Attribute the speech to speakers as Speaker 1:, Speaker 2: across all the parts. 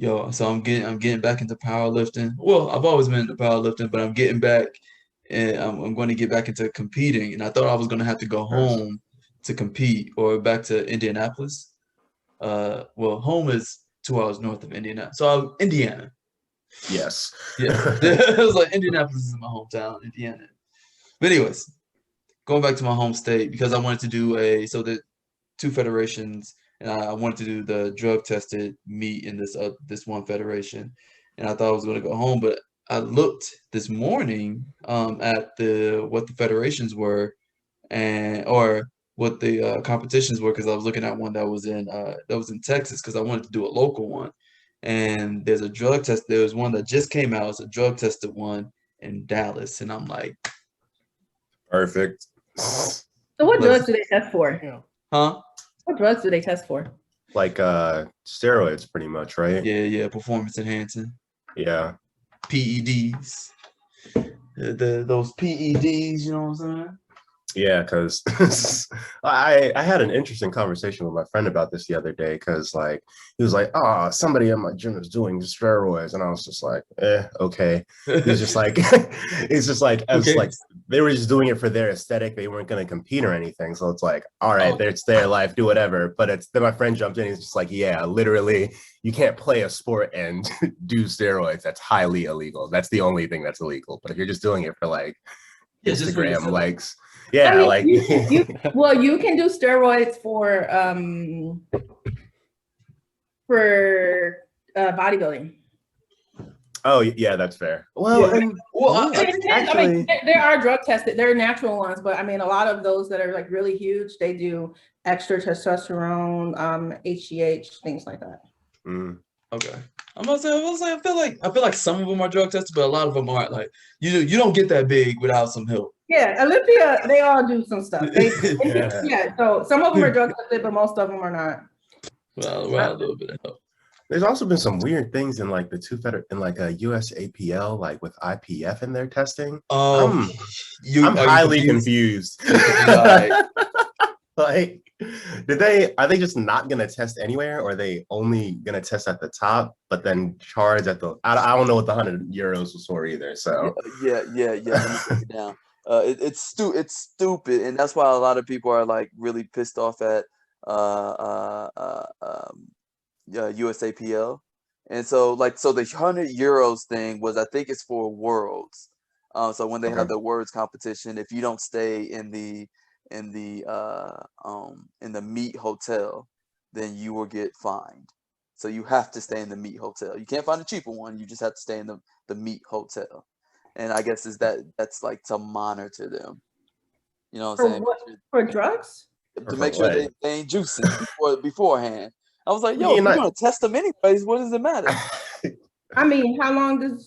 Speaker 1: Yo, so I'm getting back into powerlifting. Well, I've always been into powerlifting, but I'm getting back and I'm going to get back into competing. And I thought I was going to have to go
Speaker 2: Yes.
Speaker 1: home to compete or back to Indianapolis. Well, home is 2 hours north of Indiana. So Indiana.
Speaker 2: Yes.
Speaker 1: Yeah. It was like Indianapolis is my hometown, Indiana. But anyways, going back to my home state because I wanted to do so the two federations and I wanted to do the drug tested meet in this one federation, and I thought I was going to go home, but I looked this morning at the what the federations were and or what the competitions were because I was looking at one that was in Texas because I wanted to do a local one, and there's a drug test. There was one that just came out. It's a drug tested one in Dallas, and I'm like,
Speaker 2: Perfect.
Speaker 3: So what drugs
Speaker 1: let's,
Speaker 3: do they test for?
Speaker 4: Yeah.
Speaker 1: huh?
Speaker 3: What drugs do they test for?
Speaker 2: Like steroids pretty much, right?
Speaker 1: Yeah, yeah, performance enhancing.
Speaker 2: Yeah.
Speaker 1: PEDs. Those PEDs, you know what I'm saying?
Speaker 2: Yeah, because I had an interesting conversation with my friend about this the other day because like he was like, oh, somebody in my gym is doing steroids, and I was just like, okay. He's just like it's just like as
Speaker 1: Okay.
Speaker 2: like they were just doing it for their aesthetic. They weren't gonna compete or anything. So it's like, all right,
Speaker 1: Oh,
Speaker 2: it's their life, do whatever. But it's then my friend jumped in, he's just like, yeah, literally, you can't play a sport and do steroids. That's highly illegal. That's the only thing that's illegal. But if you're just doing it for like
Speaker 1: yeah, just for
Speaker 2: Instagram
Speaker 1: yourself.
Speaker 2: likes.
Speaker 3: I
Speaker 2: Yeah,
Speaker 3: mean,
Speaker 2: like
Speaker 3: you can do steroids for bodybuilding.
Speaker 2: oh yeah, that's fair. Well,
Speaker 1: Yeah. Well,
Speaker 3: I mean,
Speaker 2: actually,
Speaker 3: there are drug tested, there are natural ones, but I mean, a lot of those that are like really huge, they do extra testosterone, HGH, things like that.
Speaker 1: okay. I feel like some of them are drug tested, but a lot of them aren't. Like you don't get that big without some help.
Speaker 3: Yeah, Olympia, they all do some stuff.
Speaker 2: yeah.
Speaker 3: Yeah, so some of them are drug tested, but most of them are not.
Speaker 1: Well, a little bit of help.
Speaker 2: There's also been some weird things in like the in like a USAPL, like with IPF in their testing.
Speaker 1: Oh,
Speaker 2: I'm
Speaker 1: are you
Speaker 2: highly
Speaker 1: confused?
Speaker 2: confused.
Speaker 1: You're confused. All right.
Speaker 2: Like, are they just not gonna test anywhere, or are they only gonna test at the top, but then charge at the? I don't know what the €100 was for either.
Speaker 1: Yeah,
Speaker 2: So
Speaker 1: yeah. Let me break it down. It's stupid, and that's why a lot of people are like really pissed off at uh, uh, uh, um, USAPL. And so the €100 thing was I think it's for worlds. So when they have
Speaker 2: okay,
Speaker 1: the words competition, if you don't stay in the meat hotel, then you will get fined. So you have to stay in the meat hotel. You can't find a cheaper one. You just have to stay in the meat hotel. And I guess that's like to monitor them. You know what
Speaker 3: For
Speaker 1: I'm saying?
Speaker 3: what? For drugs?
Speaker 2: or
Speaker 1: To
Speaker 2: for
Speaker 1: make sure
Speaker 2: what?
Speaker 1: they ain't juicing beforehand. I was like, yo,
Speaker 2: You're
Speaker 1: if you're
Speaker 2: not.
Speaker 1: gonna test them anyways, what does it matter?
Speaker 3: I mean, how long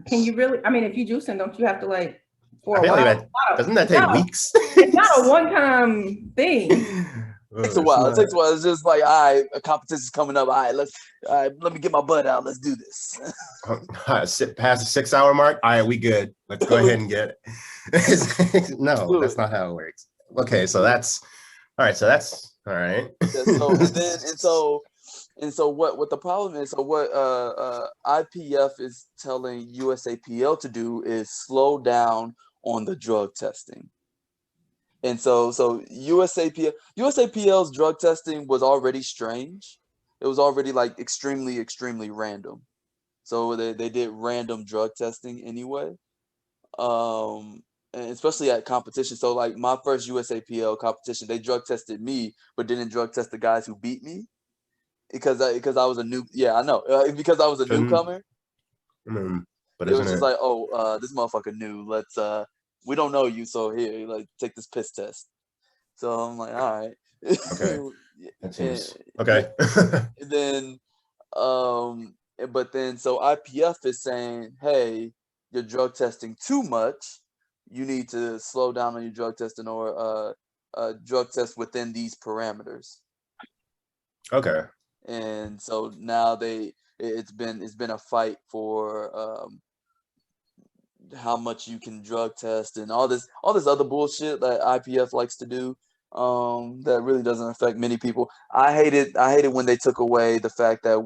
Speaker 3: can you really, I mean, if you juicing, don't you have to like, for
Speaker 2: I
Speaker 3: a
Speaker 2: feel like
Speaker 3: while?
Speaker 2: that doesn't that take weeks?
Speaker 3: It's not a one-time thing.
Speaker 1: It takes a
Speaker 2: It's
Speaker 1: while. It
Speaker 2: not.
Speaker 1: takes a while. It's just like, all right, a competition's coming up. All right, let me get my butt out. Let's do this.
Speaker 2: Past the 6 hour mark. All right, we good. Let's go ahead and get it. No,
Speaker 1: Do
Speaker 2: that's
Speaker 1: it.
Speaker 2: not how it works. Okay, so that's all right. So that's all right.
Speaker 1: Yeah, and so what the problem is, so what IPF is telling USAPL to do is slow down on the drug testing. And so USAPL's drug testing was already strange. It was already like extremely random. So they did random drug testing anyway. And especially at competition. So like my first USAPL competition, they drug tested me, but didn't drug test the guys who beat me because I was a new. Yeah, I know. Because I was a
Speaker 2: Shouldn't.
Speaker 1: newcomer.
Speaker 2: But
Speaker 1: It was
Speaker 2: isn't
Speaker 1: just
Speaker 2: it?
Speaker 1: like, oh, this motherfucker new. We don't know you, so here, like, take this piss test. So I'm like, all right.
Speaker 2: Okay, that
Speaker 1: and,
Speaker 2: seems
Speaker 1: yeah,
Speaker 2: okay.
Speaker 1: and then, but then, so IPF is saying, hey, you're drug testing too much. You need to slow down on your drug testing or drug test within these parameters.
Speaker 2: Okay.
Speaker 1: And so now it's been a fight for how much you can drug test and all this other bullshit that IPF likes to do. that really doesn't affect many people. I hated when they took away the fact that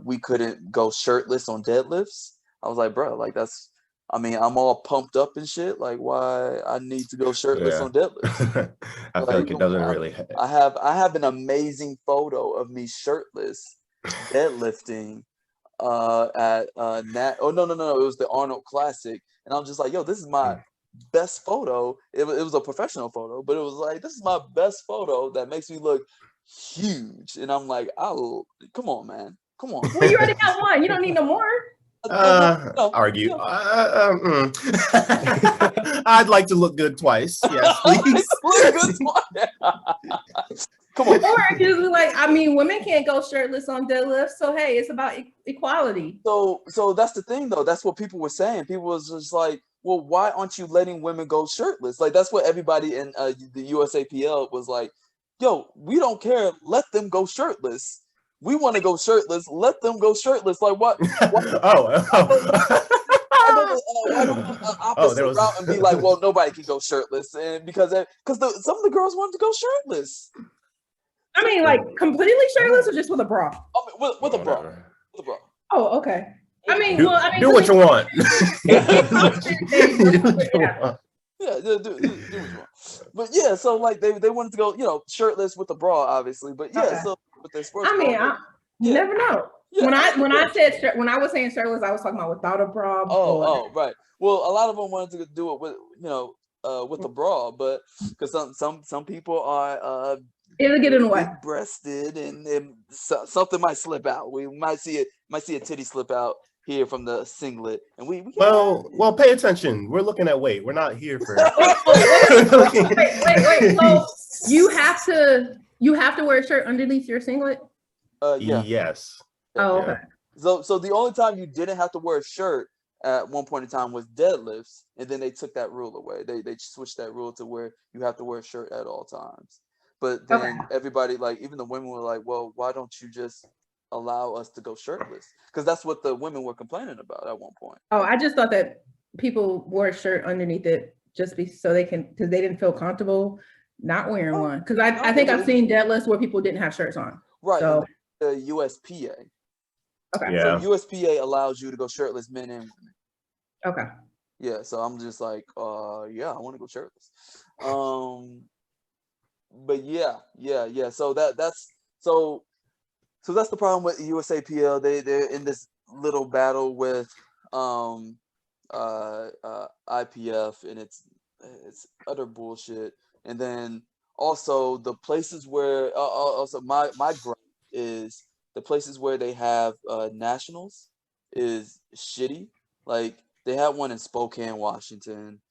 Speaker 1: we couldn't go shirtless on deadlifts. I was like, bro, like that's. I mean, I'm all pumped up and shit. Like, why I need to go shirtless
Speaker 2: Yeah.
Speaker 1: on deadlifts?
Speaker 2: I feel like it doesn't really.
Speaker 1: I have an amazing photo of me shirtless deadlifting at Nat. Oh no, it was the Arnold Classic, and I'm just like, yo, this is my best photo. It was a professional photo, but it was like, this is my best photo that makes me look huge, and I'm like, oh, come on, man, come on.
Speaker 3: Well, you already got one. You don't need no more.
Speaker 2: Argue. I'd like to look good twice. Yes, please.
Speaker 1: Look good twice. Come on.
Speaker 3: Or just like, I mean, women can't go shirtless on deadlifts. So hey, it's about equality.
Speaker 1: So that's the thing, though. That's what people were saying. People was just like, well, why aren't you letting women go shirtless? Like, that's what everybody in the USAPL was like, yo, we don't care. Let them go shirtless. We want to go shirtless. Let them go shirtless. Like, what? Why don't opposite route and be like, well, nobody can go shirtless, and because some of the girls wanted to go shirtless.
Speaker 3: I mean, like completely shirtless or just with a bra?
Speaker 1: I mean, with a bra. With a bra.
Speaker 3: Oh, okay. I mean,
Speaker 2: do what you want.
Speaker 1: Yeah, do what you want. But yeah, so like they wanted to go, shirtless with a bra, obviously. But yeah, okay. So with their sports.
Speaker 3: I mean, you never know. Yeah, when I was saying shirtless, I was talking about without a bra.
Speaker 1: Oh, right. Well, a lot of them wanted to do it with with a bra, but because some people are
Speaker 3: it'll get in the way.
Speaker 1: Breasted, and something might slip out. We might see a titty slip out here from the singlet, and we
Speaker 2: well, pay attention. We're looking at weight. We're not here for.
Speaker 3: wait. So you have to wear a shirt underneath your singlet.
Speaker 1: Yeah.
Speaker 2: Yes.
Speaker 3: Oh, okay.
Speaker 1: So the only time you didn't have to wear a shirt at one point in time was deadlifts, and then they took that rule away. They switched that rule to where you have to wear a shirt at all times. But then everybody, like even the women, were like, well, why don't you just allow us to go shirtless? Because that's what the women were complaining about at one point.
Speaker 3: Oh, I just thought that people wore a shirt underneath it just so they didn't feel comfortable not wearing one. Because I think I've seen deadlifts where people didn't have shirts on.
Speaker 1: Right.
Speaker 3: So
Speaker 1: the USPA.
Speaker 3: Okay.
Speaker 2: Yeah.
Speaker 1: So USPA allows you to go shirtless, men and women.
Speaker 3: Okay.
Speaker 1: Yeah. So I'm just like, yeah, I want to go shirtless. But yeah. So that's the problem with USAPL. They're in this little battle with IPF, and it's utter bullshit. And then also the places where also my gripe is the places where they have nationals is shitty. Like they had one in Spokane, Washington,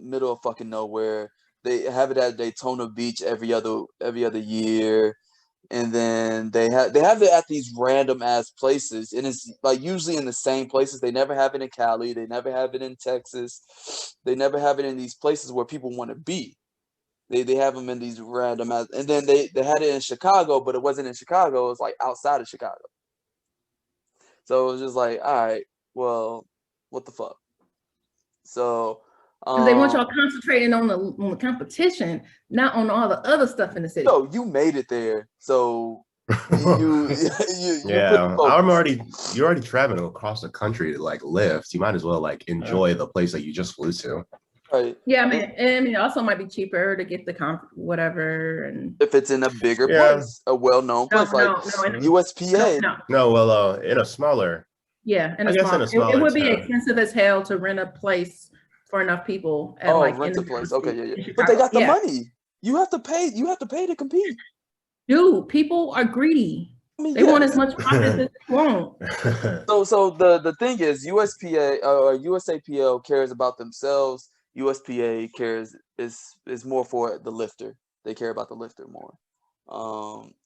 Speaker 1: middle of fucking nowhere. They have it at Daytona Beach every other year, and then they have it at these random ass places, and it's like usually in the same places. They never have it in Cali. They never have it in Texas. They never have it in these places where people want to be. They have them in these random ass, and then they had it in Chicago, but it wasn't in Chicago. It was like outside of Chicago. So it was just like, all right, well, what the fuck? So.
Speaker 3: They want y'all concentrating on the competition, not on all the other stuff in the city.
Speaker 1: No, you made it there, so you
Speaker 2: yeah. You're already traveling across the country to like live. So you might as well like enjoy the place that you just flew to.
Speaker 1: Right.
Speaker 3: Yeah, I mean, it also might be cheaper to get the whatever, and
Speaker 1: if it's in a bigger place, a well-known place like USPA.
Speaker 2: No, well, in a smaller.
Speaker 3: Yeah, in a smaller. It would be expensive as hell to rent a place for enough people.
Speaker 1: Rent a place. Okay, yeah. But they got the money. You have to pay. You have to pay to compete.
Speaker 3: Dude, people are greedy. I mean, they want as much profit as they want.
Speaker 1: So the thing is, USPA or USAPL cares about themselves. USPA is more for the lifter. They care about the lifter more.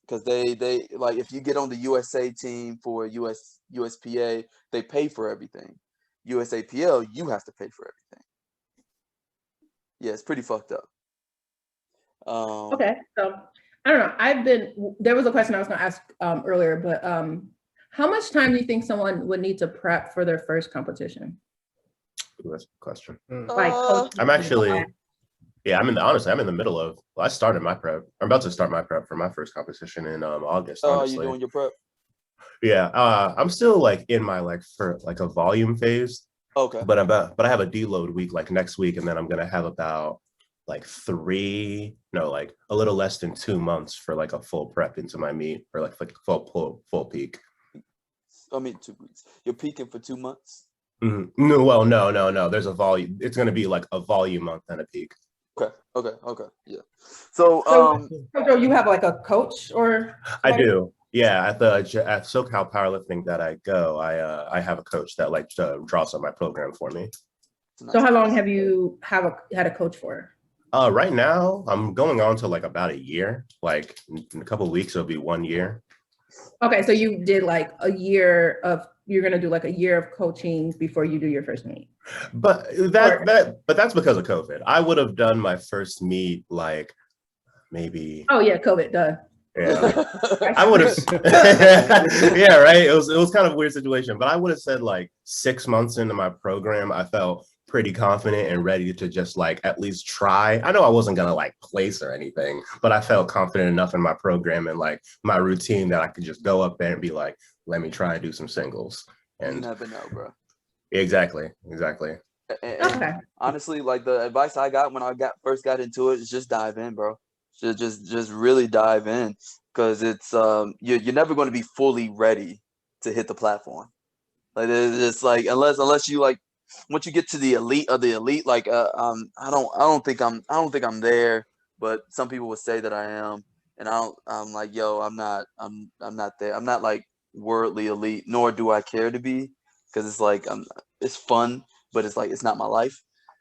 Speaker 1: Because they like if you get on the USA team for USPA, they pay for everything. USAPL, you have to pay for everything. Yeah, it's pretty fucked up.
Speaker 3: Okay, so I don't know. There was a question I was going to ask earlier, but how much time do you think someone would need to prep for their first competition?
Speaker 2: Ooh, that's a good question.
Speaker 3: Like,
Speaker 2: I'm actually Yeah, honestly, I'm in the middle of. Well, I started my prep. I'm about to start my prep for my first competition in August.
Speaker 4: Oh, you
Speaker 2: Honestly,
Speaker 4: doing your prep?
Speaker 2: yeah. I'm still like in my like for like a volume phase,
Speaker 4: Okay.
Speaker 2: but I have a deload week like next week, and then I'm gonna have about like like a little less than 2 months for like a full prep into my meet or like full peak.
Speaker 4: I mean, 2 weeks. You're peaking for 2 months.
Speaker 2: No, well, no. There's a volume. It's gonna be like a volume month and a peak.
Speaker 4: Okay. Yeah. So,
Speaker 3: So you have like a coach or
Speaker 2: I
Speaker 3: somebody?
Speaker 2: do. Yeah, at SoCal Powerlifting that I go, I have a coach that like draws up my program for me.
Speaker 3: So how long have you had a coach for?
Speaker 2: Right now I'm going on to like about a year. Like in a couple of weeks it'll be 1 year.
Speaker 3: Okay, so you did like you're gonna do like a year of coaching before you do your first meet.
Speaker 2: But that's because of COVID. I would have done my first meet like maybe.
Speaker 3: Oh yeah, COVID, duh.
Speaker 2: Yeah. I would have. Yeah, right. It was kind of a weird situation, but I would have said like 6 months into my program, I felt pretty confident and ready to just like at least try. I know I wasn't gonna like place or anything, but I felt confident enough in my program and like my routine that I could just go up there and be like, let me try and do some singles.
Speaker 4: you
Speaker 2: And
Speaker 4: never know, bro.
Speaker 2: exactly.
Speaker 3: Okay.
Speaker 4: Honestly, like the advice I got when I first got into it is just dive in, bro. Just really dive in, because it's you're never going to be fully ready to hit the platform. Like it's like unless you like once you get to the elite of the elite, like I don't think I'm there, but some people would say that I am, and I'm like, yo, I'm not there. I'm not like worldly elite, nor do I care to be, because it's like it's fun, but it's like it's not my life.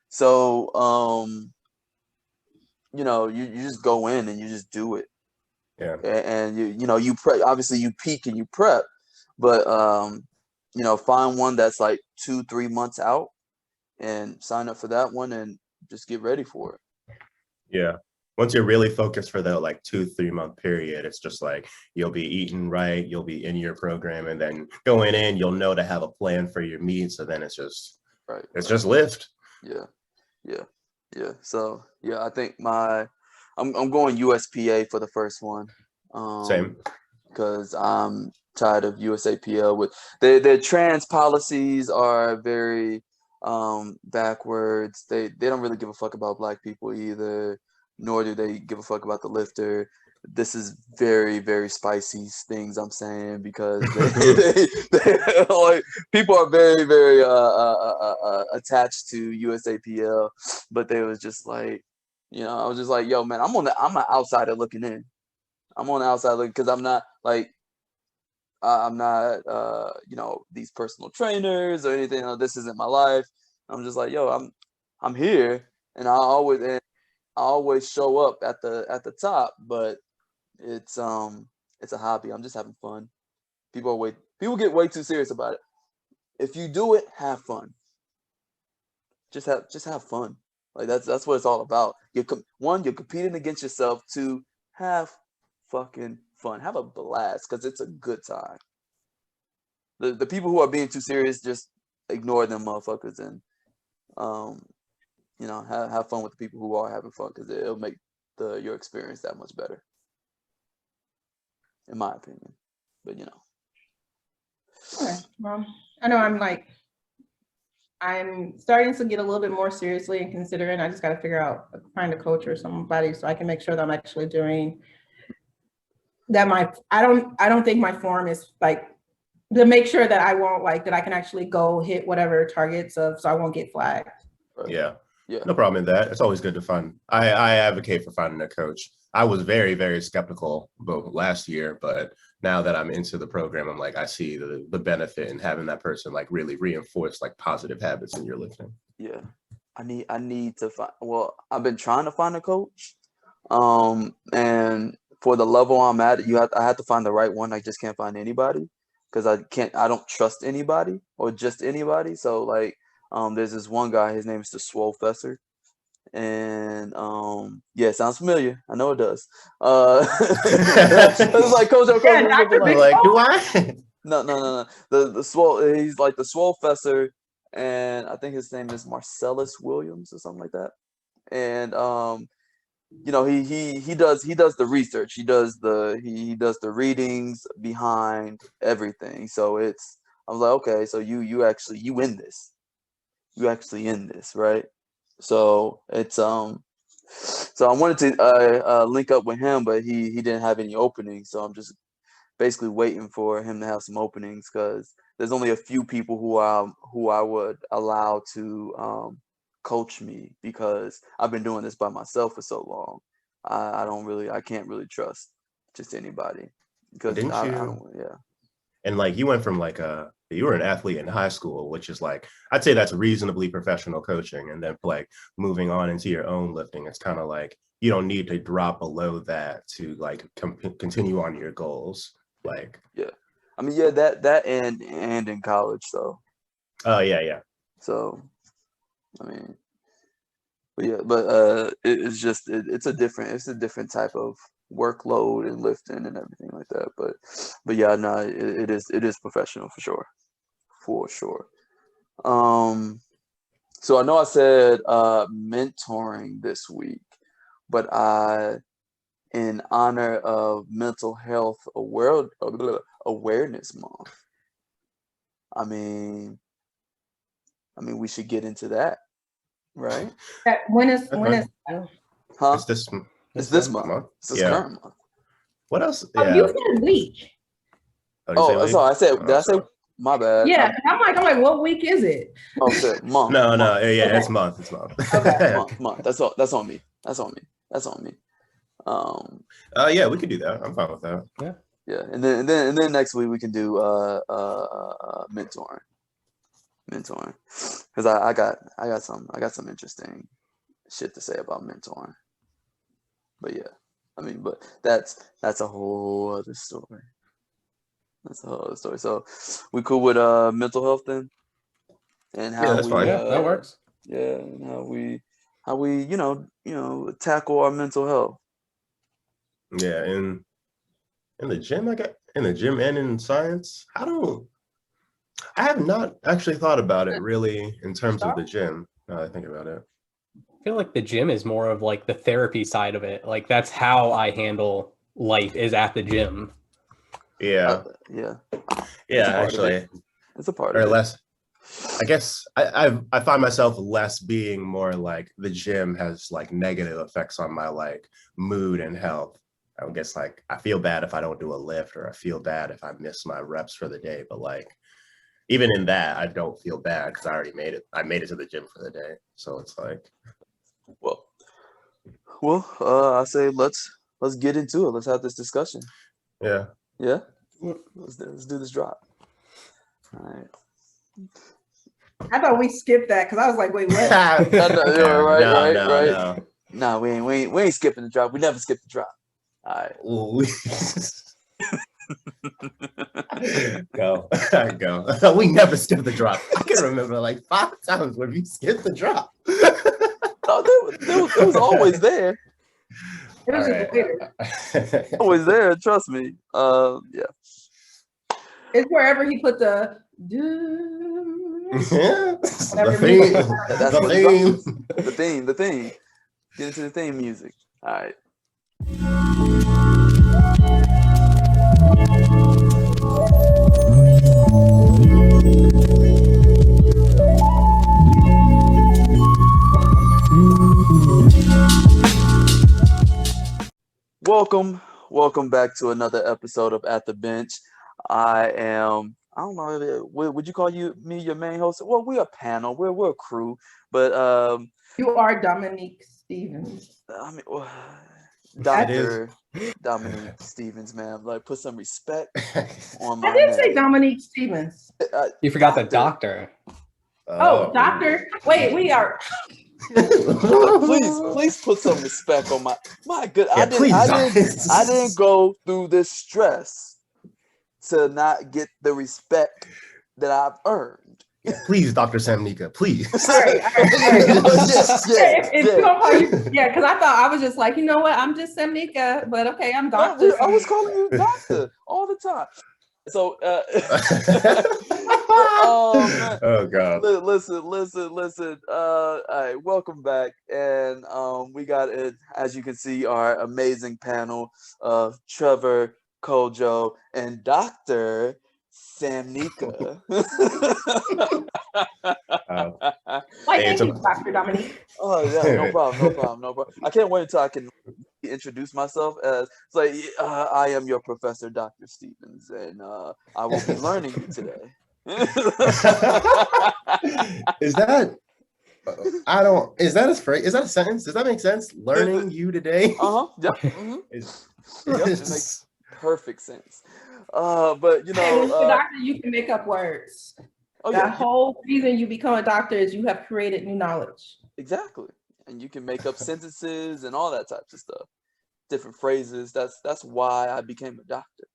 Speaker 4: So you just go in and you just do it.
Speaker 2: Yeah.
Speaker 4: And you prep, obviously you peak and you prep, but find one that's like 2-3 months out and sign up for that one and just get ready for it.
Speaker 2: Yeah. Once you're really focused for the like 2-3 month period, it's just like you'll be eating right, you'll be in your program, and then going in, you'll know to have a plan for your meet. So then it's just just lift.
Speaker 4: Yeah. So yeah, I think I'm going USPA for the first one.
Speaker 2: Same.
Speaker 4: Because I'm tired of USAPL with their trans policies are very backwards. They don't really give a fuck about black people either, nor do they give a fuck about the lifter. This is very, very spicy things I'm saying, because like people are very, very attached to USAPL, but they was just like, I was just like, yo, man, I'm an outsider looking in. I'm on the outside looking, because I'm not like I'm not these personal trainers or anything. This isn't my life. I'm just like, yo, I'm here, and I always show up at the top, but it's a hobby. I'm just having fun. People get way too serious about it. If you do it, have fun. Just have fun. Like that's what it's all about. You're competing against yourself. To have fucking fun. Have a blast, because it's a good time. The people who are being too serious, just ignore them motherfuckers, and have fun with the people who are having fun, because it'll make your experience that much better, in my opinion. But
Speaker 3: Okay. Well, I know I'm starting to get a little bit more seriously and considering. I just got to find a coach or somebody so I can make sure that I'm actually doing that. I don't think my form is like, to make sure that I won't that I can actually go hit whatever targets so I won't get flagged.
Speaker 2: Yeah. No problem in that. It's always good to find. I advocate for finding a coach. I was very, very skeptical last year, but now that I'm into the program, I'm like, I see the benefit in having that person like really reinforce like positive habits in your lifting.
Speaker 4: Yeah. I need to find, well, I've been trying to find a coach. And for the level I'm at, I have to find the right one. I just can't find anybody, because I don't trust anybody or just anybody. So like, there's this one guy, his name is the Swole Fesser. And yeah, it sounds familiar. I know it does. It was like Coach
Speaker 2: I'm like, do I?
Speaker 4: No. The Swole, he's like the Swole Fesser, and I think his name is Marcellus Williams or something like that. and you know, he does the research. He does the readings behind everything. So I was like, okay, so you actually in this. You actually in this, right? So it's so I wanted to link up with him, but he didn't have any openings. So I'm just basically waiting for him to have some openings, because there's only a few people who I would allow to coach me, because I've been doing this by myself for so long. I can't really trust just anybody, because
Speaker 2: Didn't
Speaker 4: I
Speaker 2: you?
Speaker 4: don't, yeah.
Speaker 2: And like you went from like you were an athlete in high school, which is like I'd say that's reasonably professional coaching, and then like moving on into your own lifting, it's kind of like you don't need to drop below that to like continue on your goals. Like
Speaker 4: Yeah, I mean, yeah, that and in college, so.
Speaker 2: oh yeah.
Speaker 4: So, I mean, but yeah, but it's just it's a different type of workload and lifting and everything like that. But yeah, no, it is professional for sure. So I know I said mentoring this week, but in honor of Mental Health Awareness Month, I mean, we should get into that, right?
Speaker 3: When is
Speaker 4: Huh?
Speaker 2: It's this
Speaker 4: It's this month. It's this current month.
Speaker 2: What else?
Speaker 3: Oh,
Speaker 2: Yeah.
Speaker 3: you said week.
Speaker 4: Oh, sorry. I said. Did I say? My bad.
Speaker 3: Yeah, I'm like, what week is it?
Speaker 4: Oh shit, month.
Speaker 2: No,
Speaker 4: month.
Speaker 2: yeah,
Speaker 3: Okay.
Speaker 2: it's month.
Speaker 3: Okay.
Speaker 4: month. That's all. That's on me.
Speaker 2: Yeah, we could do that. I'm fine with that.
Speaker 4: Yeah, and then next week we can do mentoring, because I got some interesting shit to say about mentoring. But yeah, I mean, but that's a whole other story. So we cool with mental health then, and how
Speaker 2: that's
Speaker 4: we
Speaker 2: fine.
Speaker 5: That works.
Speaker 4: Yeah, and how we tackle our mental health.
Speaker 2: Yeah, in the gym, in the gym and in science, I have not actually thought about it really in terms of the gym. Now that I think about it.
Speaker 5: I feel like the gym is more of like the therapy side of it. Like that's how I handle life, is at the gym.
Speaker 2: Yeah.
Speaker 4: Yeah.
Speaker 2: Actually,
Speaker 4: It's a part
Speaker 2: or
Speaker 4: of it.
Speaker 2: less. I guess I find myself less being more like the gym has like negative effects on my like mood and health. I would guess like I feel bad if I don't do a lift, or I feel bad if I miss my reps for the day. But like even in that, I don't feel bad because I already made it. I made it to the gym for the day. So it's like,
Speaker 4: well, I say let's get into it. Let's have this discussion.
Speaker 2: yeah.
Speaker 4: Yeah. Let's do this drop. All right.
Speaker 3: I thought we skipped that because I was like, wait, what?
Speaker 4: Right. No, we ain't skipping the drop. We never skip the drop. All right.
Speaker 2: Go. We never skip the drop. I can remember like 5 times where we skipped the drop.
Speaker 4: No, it was always there.
Speaker 3: It was just later.
Speaker 4: Always there. Trust me. Yeah.
Speaker 3: It's wherever he put the
Speaker 2: The theme.
Speaker 4: That's what it drops. The theme. Get into the theme music. All right. Welcome back to another episode of At the Bench. I don't know, would you call me your main host? Well, we're a panel, we're a crew, but
Speaker 3: you are Dominique Stevens.
Speaker 4: I mean, Dr. Dominique Stevens, man, like put some respect on my
Speaker 3: I did
Speaker 4: name.
Speaker 3: say Dominique Stevens.
Speaker 5: You forgot the doctor.
Speaker 3: Oh, doctor. Wait, we are.
Speaker 4: please put some respect on my good.
Speaker 2: Yeah,
Speaker 4: I didn't go through this stress to not get the respect that I've earned.
Speaker 2: Yeah, please, Dr. Samnika, please.
Speaker 3: Sorry.
Speaker 4: Yeah,
Speaker 3: because I thought I was just like, you know what? I'm just Samnika, but okay, I'm Doctor.
Speaker 4: I was calling you doctor all the time. So Man.
Speaker 2: Oh God.
Speaker 4: Listen. All right, welcome back, and we got it. As you can see, our amazing panel of Trevor, Kojo, and Dr. Samnika.
Speaker 3: Thank you, Dr. Dominique.
Speaker 4: Oh yeah, no problem. I can't wait until I can introduce myself as it's like I am your professor, Dr. Stevens, and I will be learning you today.
Speaker 2: Is that? Is that a phrase? Is that a sentence? Does that make sense? Learning you today.
Speaker 4: Yep. Yep. It makes perfect sense. But you
Speaker 3: Hey, when
Speaker 4: know,
Speaker 3: you're a doctor, you can make up words. That whole reason you become a doctor is you have created new knowledge.
Speaker 4: Exactly, and you can make up sentences and all that types of stuff, different phrases. That's why I became a doctor.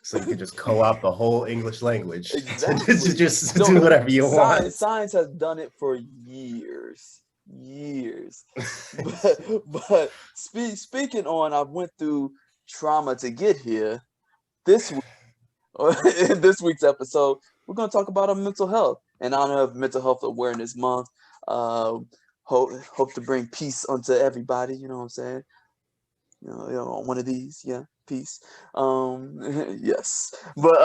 Speaker 2: So you can just co-opt the whole English language.
Speaker 4: Exactly.
Speaker 2: to just do whatever you want.
Speaker 4: Science has done it for years. but speaking on, I went through trauma to get here. This week, in this week's episode, we're going to talk about our mental health in honor of Mental Health Awareness Month. Hope to bring peace unto everybody. You know what I'm saying? You know, one of these, yeah, peace. Yes, but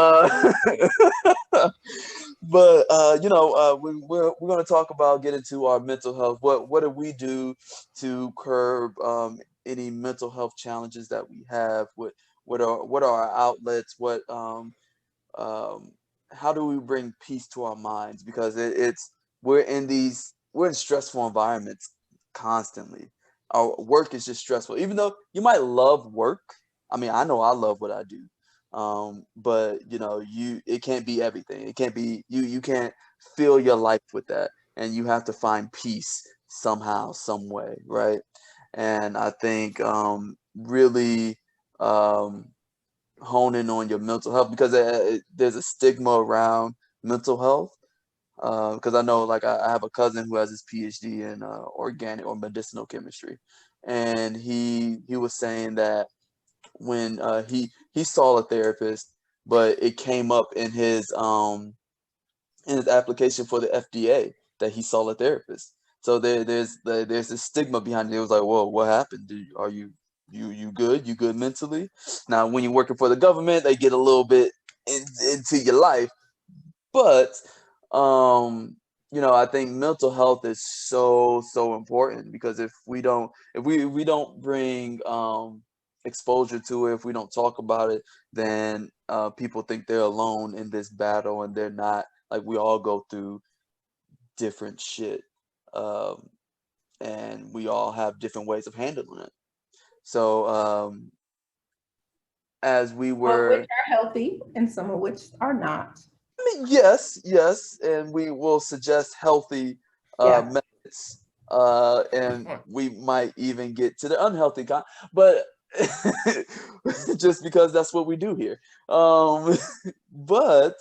Speaker 4: you know, we're going to talk about get into our mental health. What do we do to curb any mental health challenges that we have? What are our outlets? How do we bring peace to our minds? Because we're in stressful environments constantly. Our work is just stressful, even though you might love work. I mean, I know I love what I do. But you know, it can't be everything. It can't be you can't fill your life with that. And you have to find peace somehow, some way, right? And I think really honing on your mental health, because there's a stigma around mental health. Because I know, like, I have a cousin who has his PhD in organic or medicinal chemistry, and he was saying that when he saw a therapist, but it came up in his application for the FDA that he saw a therapist. So there's this stigma behind it. It was like, whoa, what happened? Are you good? You good mentally? Now, when you're working for the government, they get a little bit into your life, but you know, I think mental health is so important, because if we don't bring exposure to it, if we don't talk about it, then people think they're alone in this battle, and they're not. Like, we all go through different shit, and we all have different ways of handling it. So as we were,
Speaker 3: which are healthy and some of which are not.
Speaker 4: I mean, yes, and we will suggest healthy methods, and we might even get to the unhealthy kind, but just because that's what we do here. But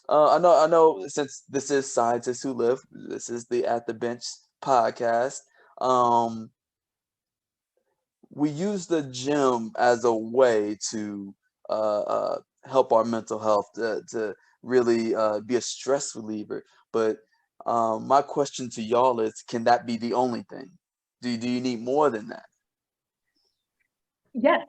Speaker 4: I know since this is Scientists Who Live, this is the At the Bench podcast. We use the gym as a way to help our mental health, to really be a stress reliever. But my question to y'all is, can that be the only thing? Do you need more than that?
Speaker 3: Yes,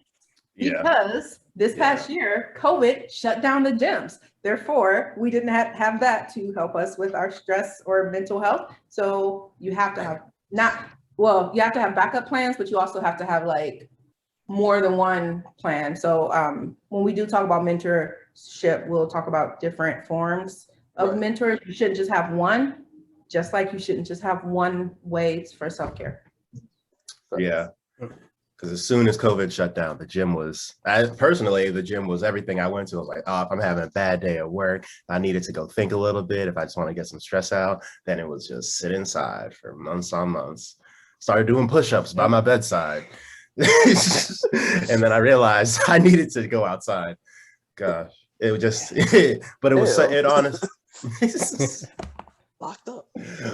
Speaker 3: because this past year, COVID shut down the gyms. Therefore, we didn't have that to help us with our stress or mental health. So you have to have you have to have backup plans, but you also have to have like more than one plan. So when we do talk about mentorship, we'll talk about different forms of mentors. You shouldn't just have one, just like you shouldn't just have one way for self-care.
Speaker 2: Yeah. Because as soon as COVID shut down, the gym was everything I went to. I was like, oh, if I'm having a bad day at work, I needed to go think a little bit. If I just want to get some stress out, then it was just sit inside for months on months. Started doing push-ups by my bedside. And then I realized I needed to go outside. Gosh, it was just, but it was, it honest.
Speaker 4: locked up.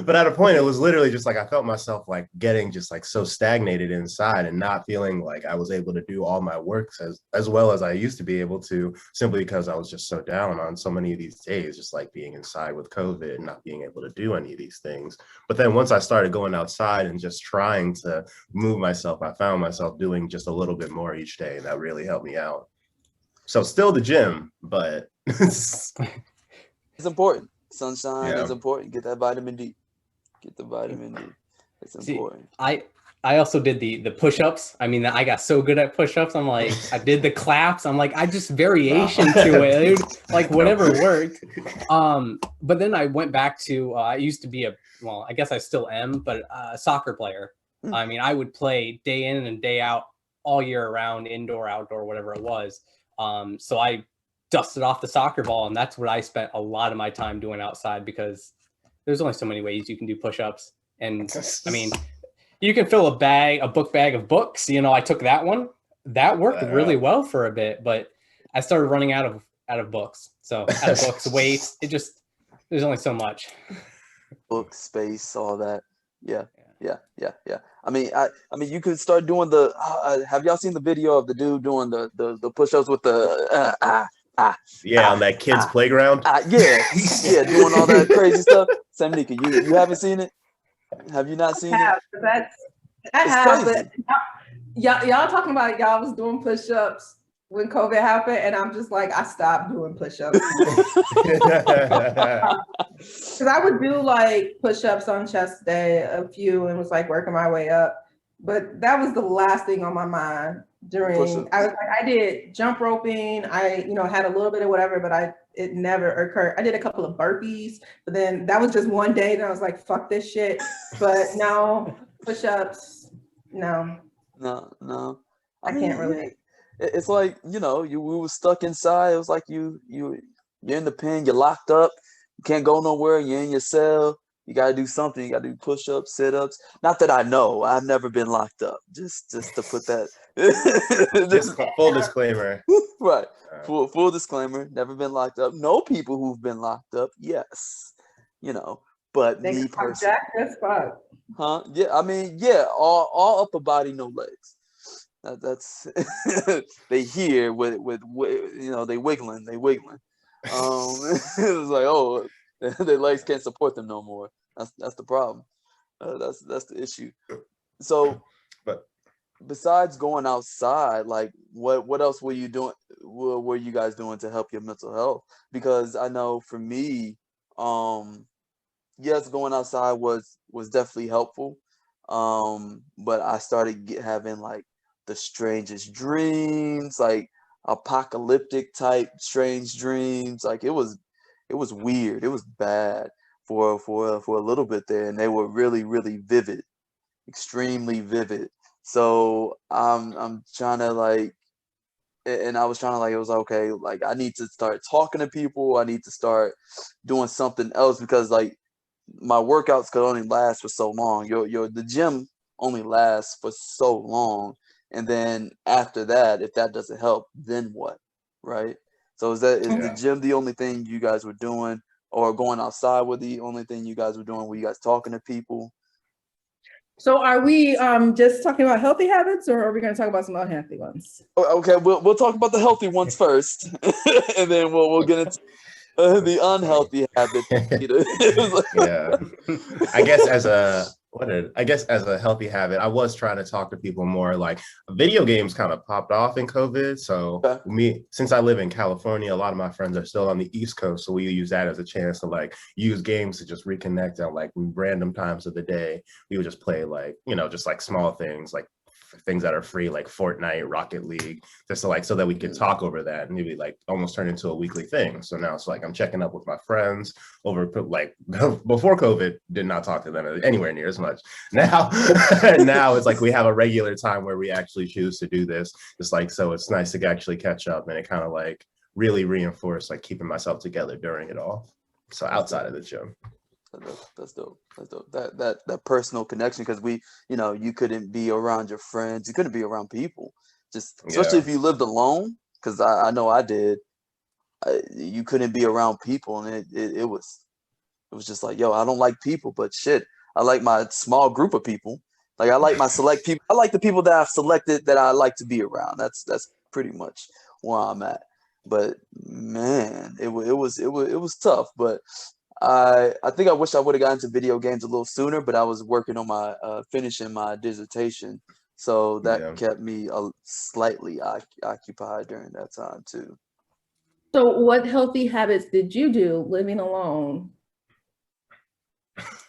Speaker 2: But at a point, it was literally just like I felt myself like getting just like so stagnated inside and not feeling like I was able to do all my works as well as I used to be able to, simply because I was just so down on so many of these days, just like being inside with COVID and not being able to do any of these things. But then once I started going outside and just trying to move myself, I found myself doing just a little bit more each day, and that really helped me out. So still the gym, but
Speaker 4: It's important. Sunshine
Speaker 2: Yeah.
Speaker 4: is important. Get that vitamin D. Get the vitamin D. It's
Speaker 5: See,
Speaker 4: important.
Speaker 5: I also did the push-ups. I mean, I got so good at push-ups. I'm like, I did the claps. I'm like, I just variation to it, dude. Like whatever worked. But then I went back to I used to be well, I guess I still am, but a soccer player. I mean, I would play day in and day out all year round, indoor, outdoor, whatever it was. So I dusted off the soccer ball, and that's what I spent a lot of my time doing outside, because there's only so many ways you can do push-ups. And I mean, you can fill a book bag of books. You know, I took that one. That worked really well for a bit, but I started running out of books. So out of books, weights, there's only so much.
Speaker 4: Book space, all that. Yeah. I mean, you could start doing the. Have y'all seen the video of the dude doing the push-ups with the
Speaker 2: on that kid's playground?
Speaker 4: Yeah, doing all that crazy stuff. Samnika, you haven't seen it? Have you not seen it?
Speaker 3: I have,
Speaker 4: crazy.
Speaker 3: but y'all talking about y'all was doing push-ups when COVID happened, and I'm just like, I stopped doing push-ups. Because I would do like push-ups on chest day, a few, and was like working my way up. But that was the last thing on my mind during. I did jump roping. I had a little bit of whatever, but it never occurred. I did a couple of burpees, but then that was just one day, and I was like, fuck this shit. But no push-ups, no. I can't relate.
Speaker 4: It's like, we were stuck inside. It was like you're in the pen, you're locked up, you can't go nowhere, you're in your cell. You gotta do something. You gotta do push-ups, sit-ups. Not that I know. I've never been locked up. Just to put that.
Speaker 2: Just full disclaimer.
Speaker 4: Right. Full disclaimer. Never been locked up. Know people who've been locked up. Yes. But me personally.
Speaker 3: That's fun.
Speaker 4: Huh? Yeah. I mean, yeah. All upper body, no legs. That's they here with they wiggling. It was like, oh, their legs can't support them no more. That's the problem. That's the issue. So,
Speaker 2: but
Speaker 4: besides going outside, like what else were you doing? Were you guys doing to help your mental health? Because I know for me, yes, going outside was definitely helpful. But I started having like the strangest dreams, like apocalyptic type strange dreams. Like it was weird. It was bad for a little bit there, and they were really, really vivid, extremely vivid. So I'm trying to like, and I was trying to like, it was okay, like I need to start talking to people. I need to start doing something else, because like my workouts could only last for so long. The gym only lasts for so long, and then after that, if that doesn't help, then what, right? So is the gym the only thing you guys were doing, or going outside with the only thing you guys were doing? Were you guys talking to people?
Speaker 3: So are we just talking about healthy habits, or are we going to talk about some unhealthy ones?
Speaker 4: Okay, we'll talk about the healthy ones first, and then we'll get into the unhealthy habits.
Speaker 2: Yeah, I guess as a healthy habit, I was trying to talk to people more. Like video games kind of popped off in COVID. So since I live in California, a lot of my friends are still on the East Coast. So we use that as a chance to like use games to just reconnect at like random times of the day. We would just play like, just like small things, like things that are free, like Fortnite, Rocket League, just to like, so that we could talk over that, and maybe like almost turn into a weekly thing. So now it's like I'm checking up with my friends over, like before COVID, did not talk to them anywhere near as much. Now it's like we have a regular time where we actually choose to do this. Just like, so it's nice to actually catch up, and it kind of like really reinforced like keeping myself together during it all. So outside of the gym.
Speaker 4: That's dope. That personal connection, because you couldn't be around your friends, you couldn't be around people, just especially if you lived alone, because I know I did. You couldn't be around people, and it It was just like, yo, I don't like people, but shit, I like my small group of people. Like I like my select people. I like the people that I've selected that I like to be around. That's pretty much where I'm at. But man, it was tough. But I think I wish I would have gotten into video games a little sooner. But I was working on my finishing my dissertation, so that
Speaker 2: Yeah.
Speaker 4: kept me slightly occupied during that time too.
Speaker 3: So what healthy habits did you do living alone?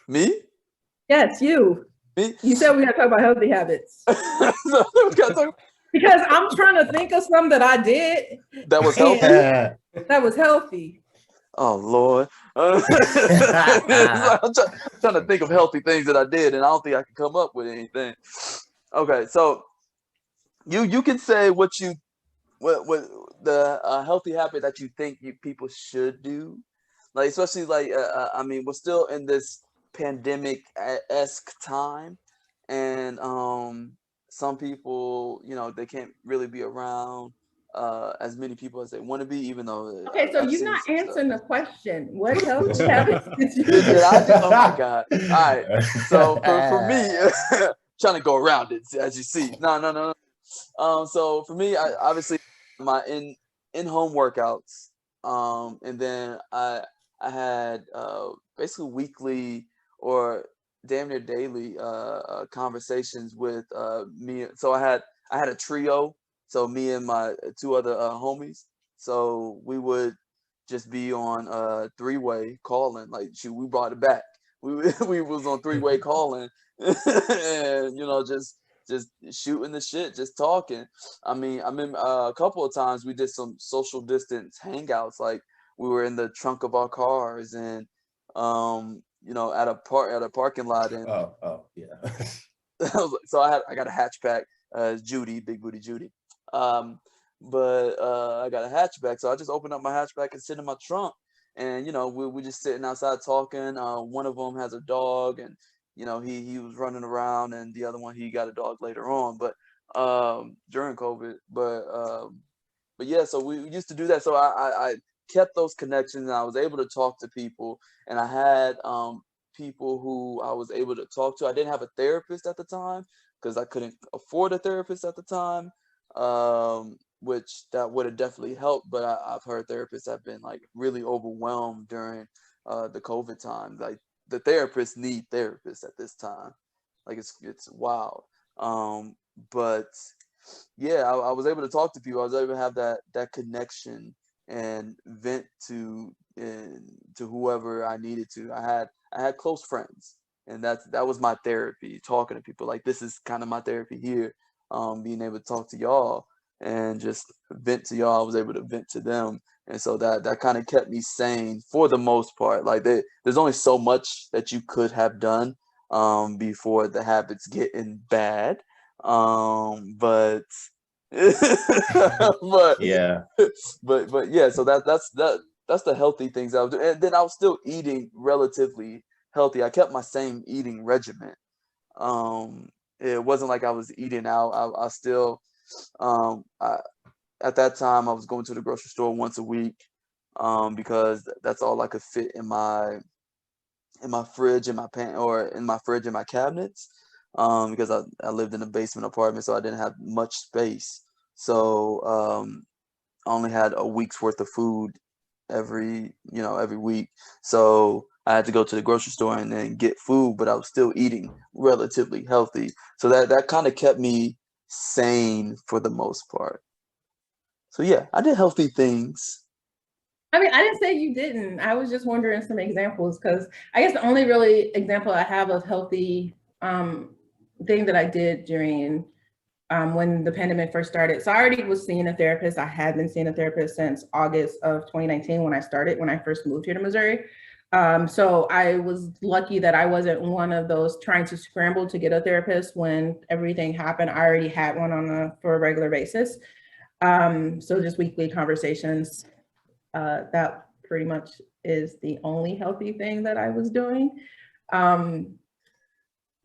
Speaker 4: Me?
Speaker 3: Yes, you.
Speaker 4: Me?
Speaker 3: You said we had to talk about healthy habits.
Speaker 4: So, we gotta talk-
Speaker 3: Because I'm trying to think of some that I did
Speaker 4: that was
Speaker 3: And-
Speaker 4: healthy.
Speaker 3: that was healthy.
Speaker 4: Oh Lord. I'm trying to think of healthy things that I did, and I don't think I can come up with anything. Okay, so you can say what the healthy habit that you think people should do, like especially like I mean we're still in this pandemic-esque time, and some people they can't really be around as many people as they want to be, even though
Speaker 3: Okay, so
Speaker 4: I've
Speaker 3: you're
Speaker 4: seen
Speaker 3: not
Speaker 4: some stuff.
Speaker 3: answering the question. What healthy habits did you
Speaker 4: Did
Speaker 3: do?
Speaker 4: I do? Oh my God. All right. So for me, trying to go around it, as you see. No. So for me, I obviously my in-home workouts. And then I had basically weekly or damn near daily conversations with me. So I had a trio. So me and my two other homies. So we would just be on three-way calling. Like shoot, we brought it back. We we was on three-way calling, and just shooting the shit, just talking. I mean, a couple of times we did some social distance hangouts. Like we were in the trunk of our cars, and at a parking lot, and
Speaker 2: Oh, yeah.
Speaker 4: so I got a hatchback, Judy, big booty Judy. But I got a hatchback, so I just opened up my hatchback and sit in my trunk, and we just sitting outside talking. One of them has a dog, and he was running around, and the other one he got a dog later on, but during COVID. But yeah, so we used to do that. So I kept those connections, and I was able to talk to people, and I had people who I was able to talk to. I didn't have a therapist at the time because I couldn't afford a therapist at the time, which that would have definitely helped. But I've heard therapists have been like really overwhelmed during the COVID time. Like the therapists need therapists at this time. Like it's wild. But yeah, I was able to talk to people. I was able to have that connection and vent to whoever I needed to. I had close friends, and that was my therapy. Talking to people, like this is kind of my therapy here. Being able to talk to y'all and just vent to y'all. I was able to vent to them, and so that kind of kept me sane for the most part. Like there's only so much that you could have done before the habits getting bad. But but
Speaker 2: Yeah.
Speaker 4: but yeah, so that's the healthy things I was doing. And then I was still eating relatively healthy. I kept my same eating regimen. It wasn't like I was eating out. I still at that time I was going to the grocery store once a week because that's all I could fit in my fridge, in my or in my fridge, in my cabinets, because I lived in a basement apartment, so I didn't have much space. So I only had a week's worth of food every week. So I had to go to the grocery store and then get food, but I was still eating relatively healthy. So that kind of kept me sane for the most part. So yeah, I did healthy things.
Speaker 3: I mean, I didn't say you didn't. I was just wondering some examples because I guess the only really example I have of healthy thing that I did during when the pandemic first started. So I already was seeing a therapist. I had been seeing a therapist since August of 2019 when I first moved here to Missouri. So I was lucky that I wasn't one of those trying to scramble to get a therapist when everything happened. I already had one for a regular basis. So just weekly conversations. That pretty much is the only healthy thing that I was doing.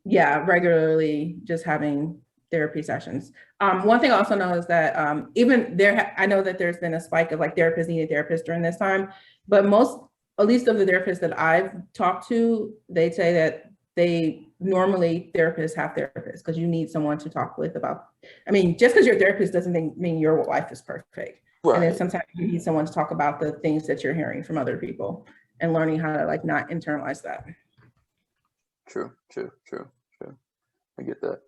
Speaker 3: Yeah, regularly just having therapy sessions. One thing I also know is that even I know that there's been a spike of like therapists needing therapists during this time, but most at least of the therapists that I've talked to, they say that therapists have therapists because you need someone to talk with about, I mean, just because you're a therapist doesn't mean your life is perfect.
Speaker 4: Right.
Speaker 3: And then sometimes you need someone to talk about the things that you're hearing from other people and learning how to like not internalize that.
Speaker 4: True. I get that.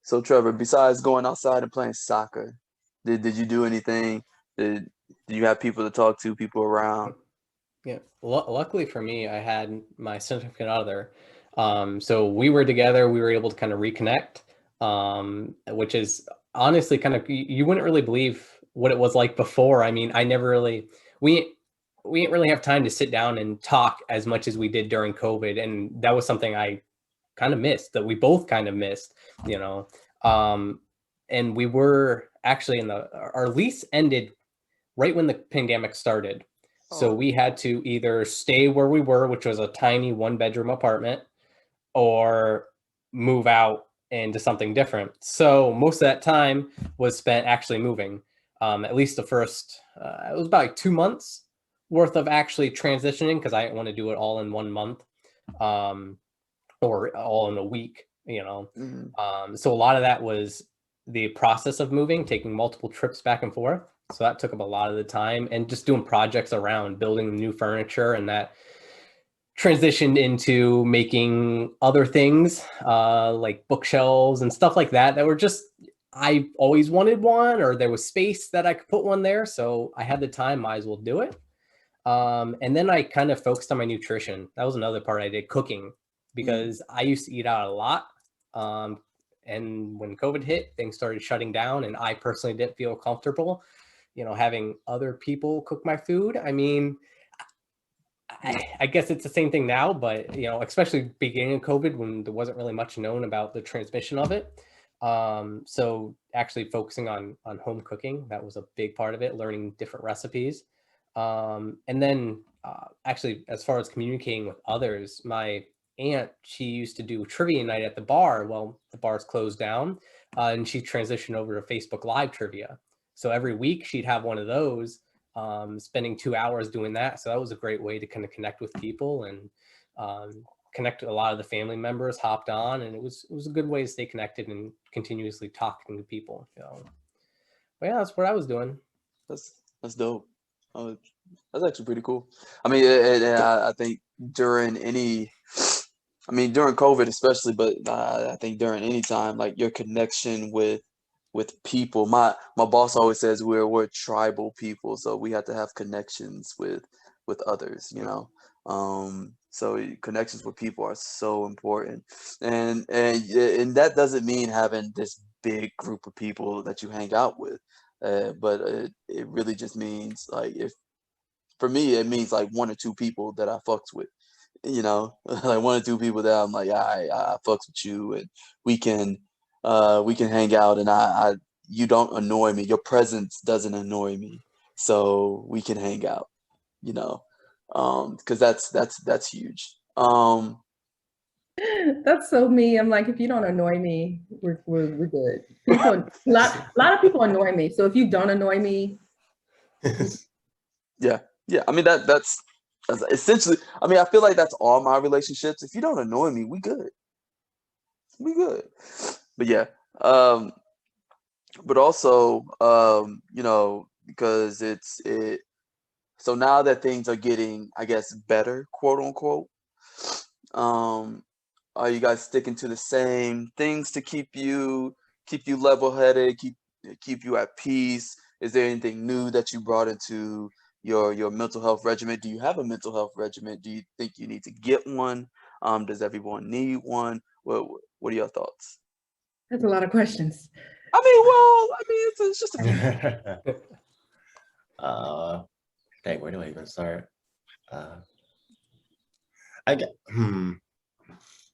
Speaker 4: So Trevor, besides going outside and playing soccer, did you do anything? Did you have people to talk to, people around?
Speaker 5: Yeah. Luckily for me, I had my significant other. So we were together, we were able to kind of reconnect, which is honestly kind of, you wouldn't really believe what it was like before. I mean, we didn't really have time to sit down and talk as much as we did during COVID. And that was something I kind of missed, that we both kind of missed, you know. And we were actually our lease ended right when the pandemic started. So we had to either stay where we were, which was a tiny 1-bedroom apartment, or move out into something different. So most of that time was spent actually moving. At least the first, it was about like 2 months worth of actually transitioning, because I didn't want to do it all in 1 month, or all in a week, you know. So a lot of that was the process of moving, taking multiple trips back and forth. So that took up a lot of the time, and just doing projects around building new furniture, and that transitioned into making other things like bookshelves and stuff like that were just, I always wanted one, or there was space that I could put one there. So I had the time, might as well do it. And then I kind of focused on my nutrition. That was another part I did, cooking, because I used to eat out a lot. And when COVID hit, things started shutting down, and I personally didn't feel comfortable, you know, having other people cook my food. I mean, I guess it's the same thing now, but, you know, especially beginning of COVID, when there wasn't really much known about the transmission of it. So actually focusing on home cooking, that was a big part of it, learning different recipes. And then actually, as far as communicating with others, my aunt, she used to do trivia night at the bar. Well, the bar's closed down, and she transitioned over to Facebook Live trivia. So every week she'd have one of those, spending 2 hours doing that. So that was a great way to kind of connect with people, and connect with a lot of the family members hopped on, and it was a good way to stay connected and continuously talking to people. So, but yeah, that's what I was doing.
Speaker 4: That's dope. That's actually pretty cool. I mean, I think during COVID especially, but I think during any time, like your connection with people. My boss always says we're tribal people, so we have to have connections with others, you know. So connections with people are so important, and that doesn't mean having this big group of people that you hang out with, but it really just means, like, if for me it means like 1 or 2 people that I fucks with, you know, like 1 or 2 people that I'm like, I fucks with you, and we can hang out, and you don't annoy me. Your presence doesn't annoy me, so we can hang out, you know, because that's huge.
Speaker 3: That's so me. I'm like, if you don't annoy me, we're good. People, a lot of people annoy me. So if you don't annoy me,
Speaker 4: Yeah. I mean that's essentially. I mean, I feel like that's all my relationships. If you don't annoy me, we good. We good. But yeah. But also, you know, because so now that things are getting, I guess, better, quote unquote, are you guys sticking to the same things to keep you level-headed, keep you at peace? Is there anything new that you brought into your mental health regimen? Do you have a mental health regimen? Do you think you need to get one? Does everyone need one? What are your thoughts?
Speaker 3: that's a lot of questions.
Speaker 4: I mean, well, it's just a few.
Speaker 2: Dang, where do I even start?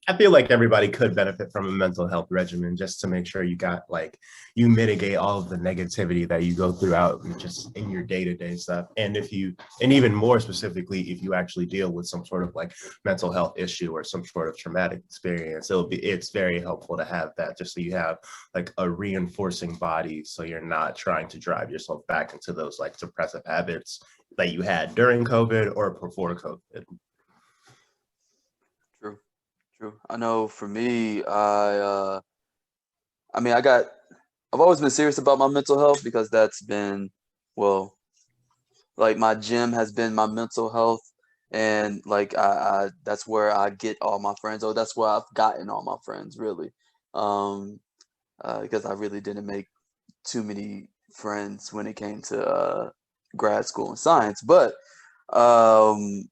Speaker 2: I feel like everybody could benefit from a mental health regimen, just to make sure you mitigate all of the negativity that you go throughout just in your day-to-day stuff. And and even more specifically, if you actually deal with some sort of like mental health issue or some sort of traumatic experience, it's very helpful to have that, just so you have like a reinforcing body, so you're not trying to drive yourself back into those like depressive habits that you had during COVID or before COVID?
Speaker 4: True, true. I know for me, I mean, I've always been serious about my mental health because that's been, well, like my gym has been my mental health, and like that's where I get all my friends, or that's where I've gotten all my friends, really. Um, because I really didn't make too many friends when it came to grad school and science, but um,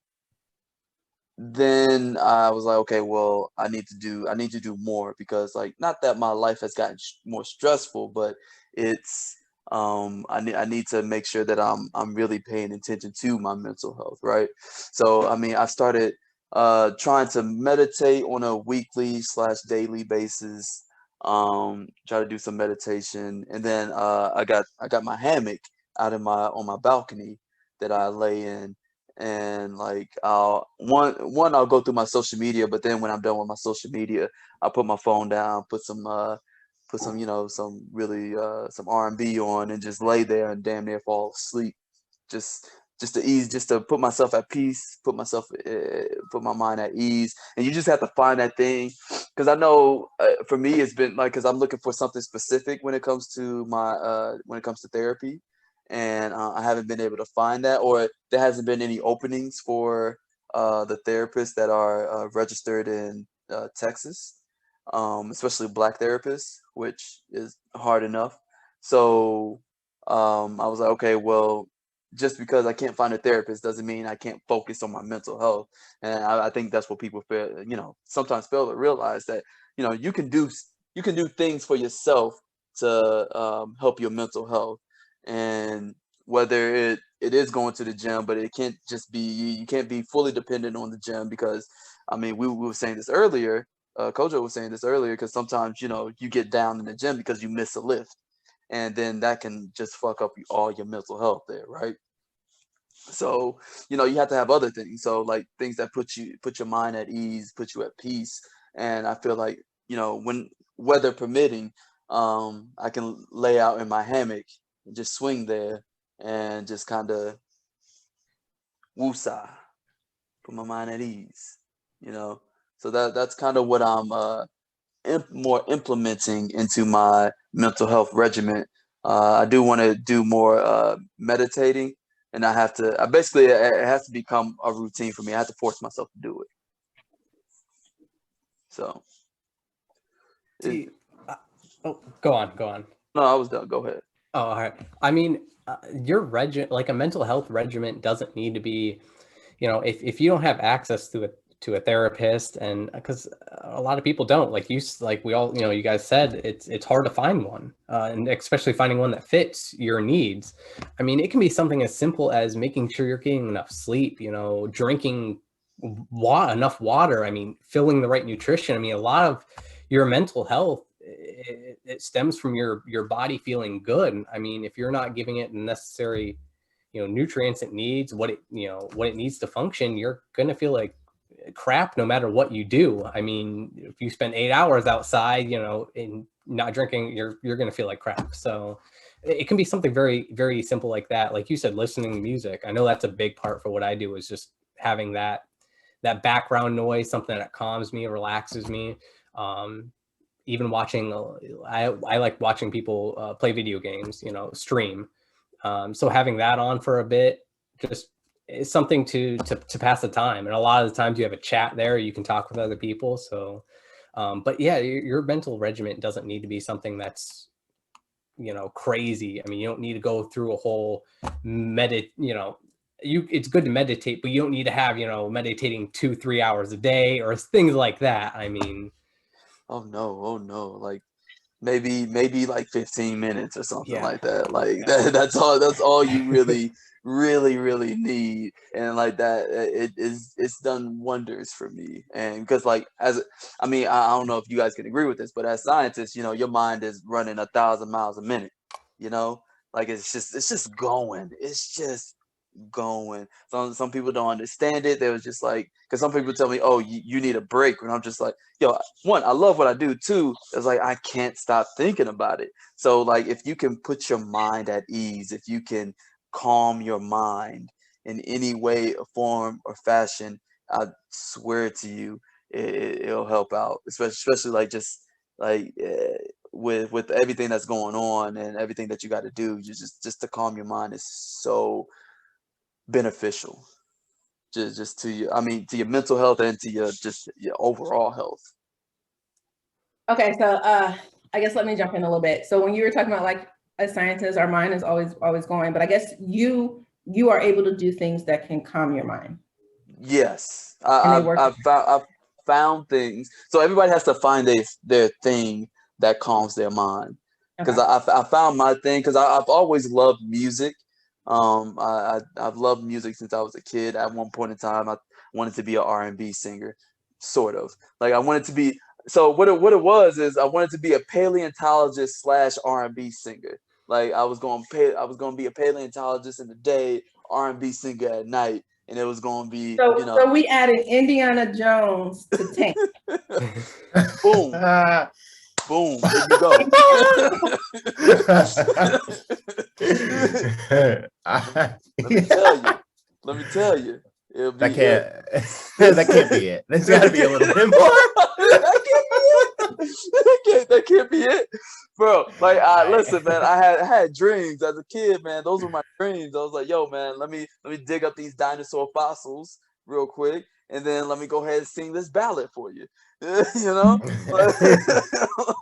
Speaker 4: then I was like, okay, well, I need to do more because like not that my life has gotten more stressful, but it's I need to make sure that I'm really paying attention to my mental health, right? So I mean, I started trying to meditate on a weekly slash daily basis. Try to do some meditation, and then I got my hammock out of my on my balcony that I lay in, and like I'll one I'll go through my social media, but then when I'm done with my social media, I'll put my phone down, put some, you know, some really some R&B on, and just lay there and damn near fall asleep, just just to ease, just to put myself at peace, put my mind at ease. And you just have to find that thing, because I know for me it's been like, because I'm looking for something specific when it comes to my when it comes to therapy, and I haven't been able to find that, or there hasn't been any openings for the therapists that are registered in Texas, especially Black therapists, which is hard enough. So I was like, okay, well, just because I can't find a therapist doesn't mean I can't focus on my mental health. And I think that's what people fail, you know, sometimes fail to realize, that, you know, you can do things for yourself to help your mental health. And whether it is going to the gym, but it can't just be, you can't be fully dependent on the gym, because I mean, we were saying this earlier, Kojo was saying this earlier, because sometimes, you know, you get down in the gym because you miss a lift, and then that can just fuck up all your mental health there, right? So, you know, you have to have other things. So like things that put your mind at ease, put you at peace. And I feel like, you know, when weather permitting, I can lay out in my hammock and just swing there and just kind of woosah, put my mind at ease, you know. So that's kind of what I'm more implementing into my mental health regimen. I do want to do more meditating, and I have to. I basically, it has to become a routine for me. I have to force myself to do it. So, it,
Speaker 5: See, oh, go on, go on.
Speaker 4: no, I was done. Go ahead.
Speaker 5: Oh, all right. I mean, your like a mental health regimen doesn't need to be, you know, if you don't have access to a therapist, and because a lot of people don't, like like we all, you know, you guys said it's hard to find one, and especially finding one that fits your needs. I mean, it can be something as simple as making sure you're getting enough sleep, you know, drinking enough water. I mean, filling the right nutrition. I mean, a lot of your mental health, it stems from your body feeling good. I mean, if you're not giving it the necessary, you know, nutrients it needs, what it, you know, what it needs to function, you're gonna feel like crap no matter what you do. I mean, if you spend 8 hours outside, you know, and not drinking, you're gonna feel like crap. So it can be something very, very simple like that. Like you said, listening to music. I know that's a big part for what I do, is just having that background noise, something that calms me, relaxes me. Um, Even watching, I like watching people play video games, you know, stream. So having that on for a bit just is something to pass the time. And a lot of the times you have a chat there, you can talk with other people. So, but yeah, your mental regimen doesn't need to be something that's, you know, crazy. I mean, you don't need to go through a whole you know, it's good to meditate, but you don't need to have, you know, meditating 2-3 hours a day or things like that. I mean,
Speaker 4: Oh no, like maybe like 15 minutes or something
Speaker 5: yeah.
Speaker 4: like that. Like that's all you really need. And like that, it's done wonders for me. And because like, as I mean, I don't know if you guys can agree with this, but as scientists, you know, your mind is running 1,000 miles a minute, you know, like it's just going, it's just going. Some people don't understand it. They was just like, because some people tell me, oh, you need a break, and I'm just like, yo, one, I love what I do. Two, it's like I can't stop thinking about it. So like, if you can put your mind at ease, if you can calm your mind, in any way, form, or fashion, I swear to you, it'll help out, especially like just like with everything that's going on and everything that you got to do. Just to calm your mind is so beneficial. Just to your, I mean, to your mental health and to your just your overall health.
Speaker 3: Okay, so I guess let me jump in a little bit. So when you were talking about like as scientists, our mind is always going, but I guess you are able to do things that can calm your mind.
Speaker 4: Yes,
Speaker 3: And they work.
Speaker 4: I've found things. So everybody has to find their thing that calms their mind. Because
Speaker 3: Okay.
Speaker 4: I found my thing. Because I've always loved music. I've loved music since I was a kid. At one point in time, I wanted to be an R&B singer, sort of. Like I wanted to be. So what it was is I wanted to be a paleontologist / R&B singer. Like I was going to be a paleontologist in the day, R&B singer at night, and it was going to be,
Speaker 3: So we added Indiana Jones to Tank.
Speaker 4: boom, boom, there you go. Let me tell you. It'll be,
Speaker 2: that can't be it. There's got to be a little bit more.
Speaker 4: That can't be it, bro. Like, listen, man. I had dreams as a kid, man. Those were my dreams. I was like, yo, man, let me dig up these dinosaur fossils real quick, and then let me go ahead and sing this ballad for you. You know,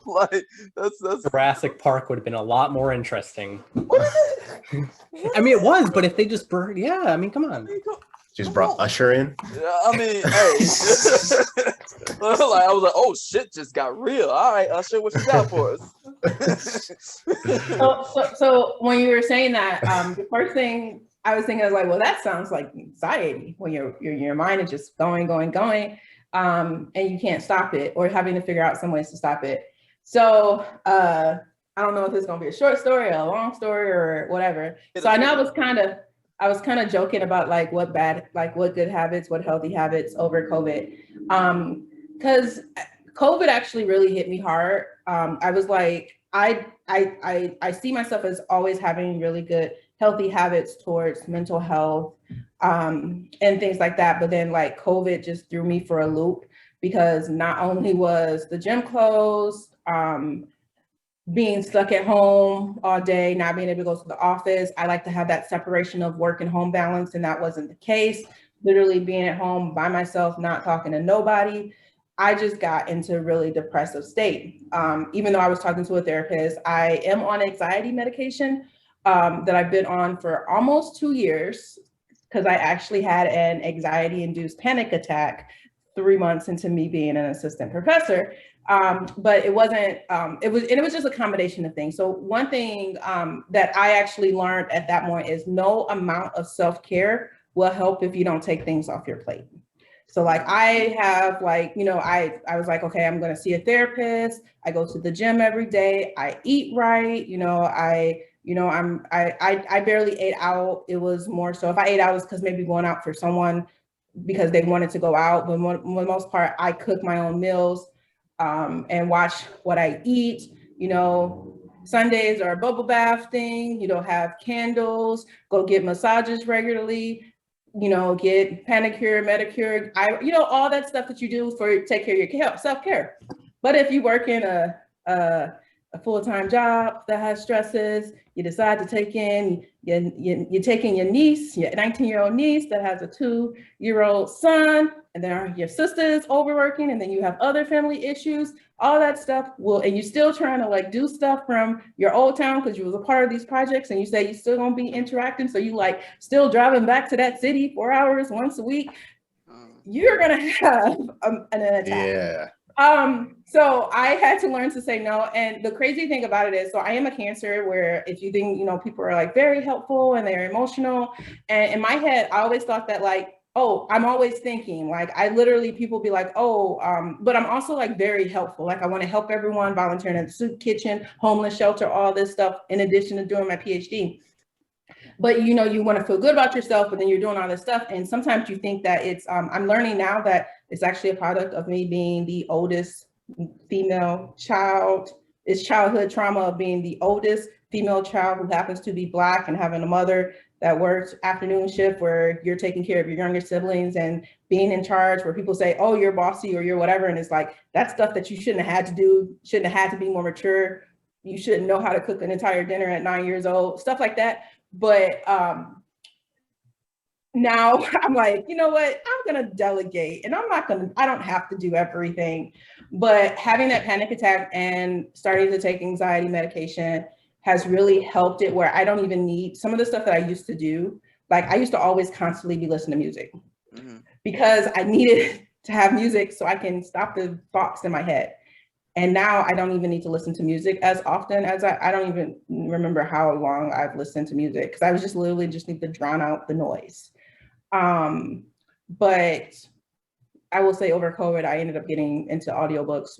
Speaker 4: like that's
Speaker 5: Jurassic Park would have been a lot more interesting. I mean, it was, but if they just burned, yeah, I mean, come on.
Speaker 2: Just brought Usher in.
Speaker 4: I mean, hey, like I was like, oh shit, just got real. All right, Usher, what you got for us?
Speaker 3: So when you were saying that, the first thing I was thinking was like, well, that sounds like anxiety when your mind is just going, and you can't stop it, or having to figure out some ways to stop it. So I don't know if it's gonna be a short story, a long story, or whatever. So I know I was kind of joking about like what good habits, what healthy habits over COVID. Because COVID actually really hit me hard. I was like, I see myself as always having really good healthy habits towards mental health and things like that. But then like COVID just threw me for a loop, because not only was the gym closed, being stuck at home all day, not being able to go to the office. I like to have that separation of work and home balance, and that wasn't the case. Literally being at home by myself, not talking to nobody. I just got into a really depressive state. Even though I was talking to a therapist, I am on anxiety medication that I've been on for almost 2 years, because I actually had an anxiety-induced panic attack 3 months into me being an assistant professor. But it wasn't, it was just a combination of things. So one thing that I actually learned at that point is no amount of self-care will help if you don't take things off your plate. So like I have like, I was like, okay, I'm going to see a therapist. I go to the gym every day. I eat right. I barely ate out. It was more so if I ate out, it was because maybe going out for someone because they wanted to go out. But for the most part, I cook my own meals. And watch what I eat. Sundays are a bubble bath thing. Have candles, go get massages regularly, get panicure, medicure, all that stuff that you do for take care of your self-care. But if you work in a full-time job that has stresses, you decide to take in, you're taking your niece, your 19-year-old niece that has a 2-year-old son, and then your sister is overworking, and then you have other family issues, all that stuff and you're still trying to like do stuff from your old town because you was a part of these projects, and you say you're still gonna be interacting, so you like still driving back to that city 4 hours once a week, you're gonna have an attack.
Speaker 2: Yeah.
Speaker 3: So I had to learn to say no. And the crazy thing about it is, so I am a Cancer, where if you think, people are like very helpful and they're emotional. And in my head, I always thought that like, oh, I'm always thinking like, people be like, oh, but I'm also like very helpful. Like I want to help everyone, volunteering in the soup kitchen, homeless shelter, all this stuff, in addition to doing my PhD. But you want to feel good about yourself, but then you're doing all this stuff. And sometimes you think that it's, I'm learning now that it's actually a product of me being the oldest female child. It's childhood trauma of being the oldest female child who happens to be Black and having a mother that works afternoon shift where you're taking care of your younger siblings and being in charge, where people say, oh, you're bossy or you're whatever. And it's like, that's stuff that you shouldn't have had to do, shouldn't have had to be more mature. You shouldn't know how to cook an entire dinner at 9 years old, stuff like that. But now I'm like, you know what, I'm gonna delegate, and I don't have to do everything. But having that panic attack and starting to take anxiety medication has really helped it, where I don't even need some of the stuff that I used to do. Like I used to always constantly be listening to music because I needed to have music so I can stop the thoughts in my head. And now I don't even need to listen to music as often as I don't even remember how long I've listened to music, because I was just literally just need to drown out the noise. But I will say over COVID, I ended up getting into audiobooks,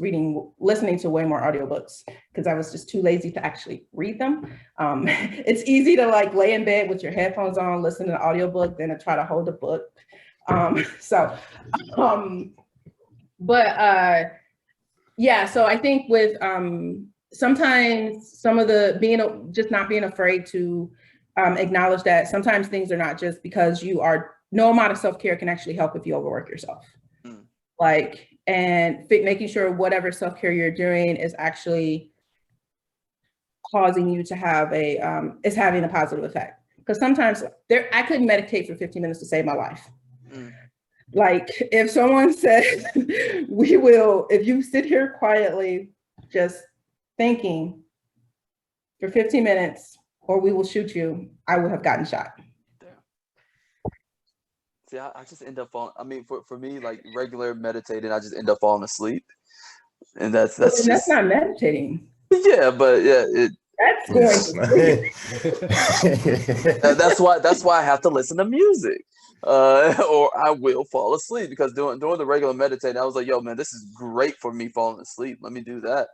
Speaker 3: listening to way more audiobooks because I was just too lazy to actually read them. It's easy to like lay in bed with your headphones on, listen to an audiobook than to try to hold a book. Yeah, so I think with sometimes some of the just not being afraid to acknowledge that sometimes things are not just because no amount of self-care can actually help if you overwork yourself. Like, and making sure whatever self-care you're doing is actually causing you to have is having a positive effect. Because sometimes I couldn't meditate for 15 minutes to save my life. Like if someone said, if you sit here quietly, just thinking for 15 minutes, or we will shoot you, I would have gotten shot.
Speaker 4: See, I just end up falling. I mean, for me, like regular meditating, I just end up falling asleep, and that's
Speaker 3: not meditating.
Speaker 4: Yeah, but yeah,
Speaker 3: that's going
Speaker 4: to that's why I have to listen to music, or I will fall asleep, because during the regular meditating, I was like, yo, man, this is great for me falling asleep. Let me do that.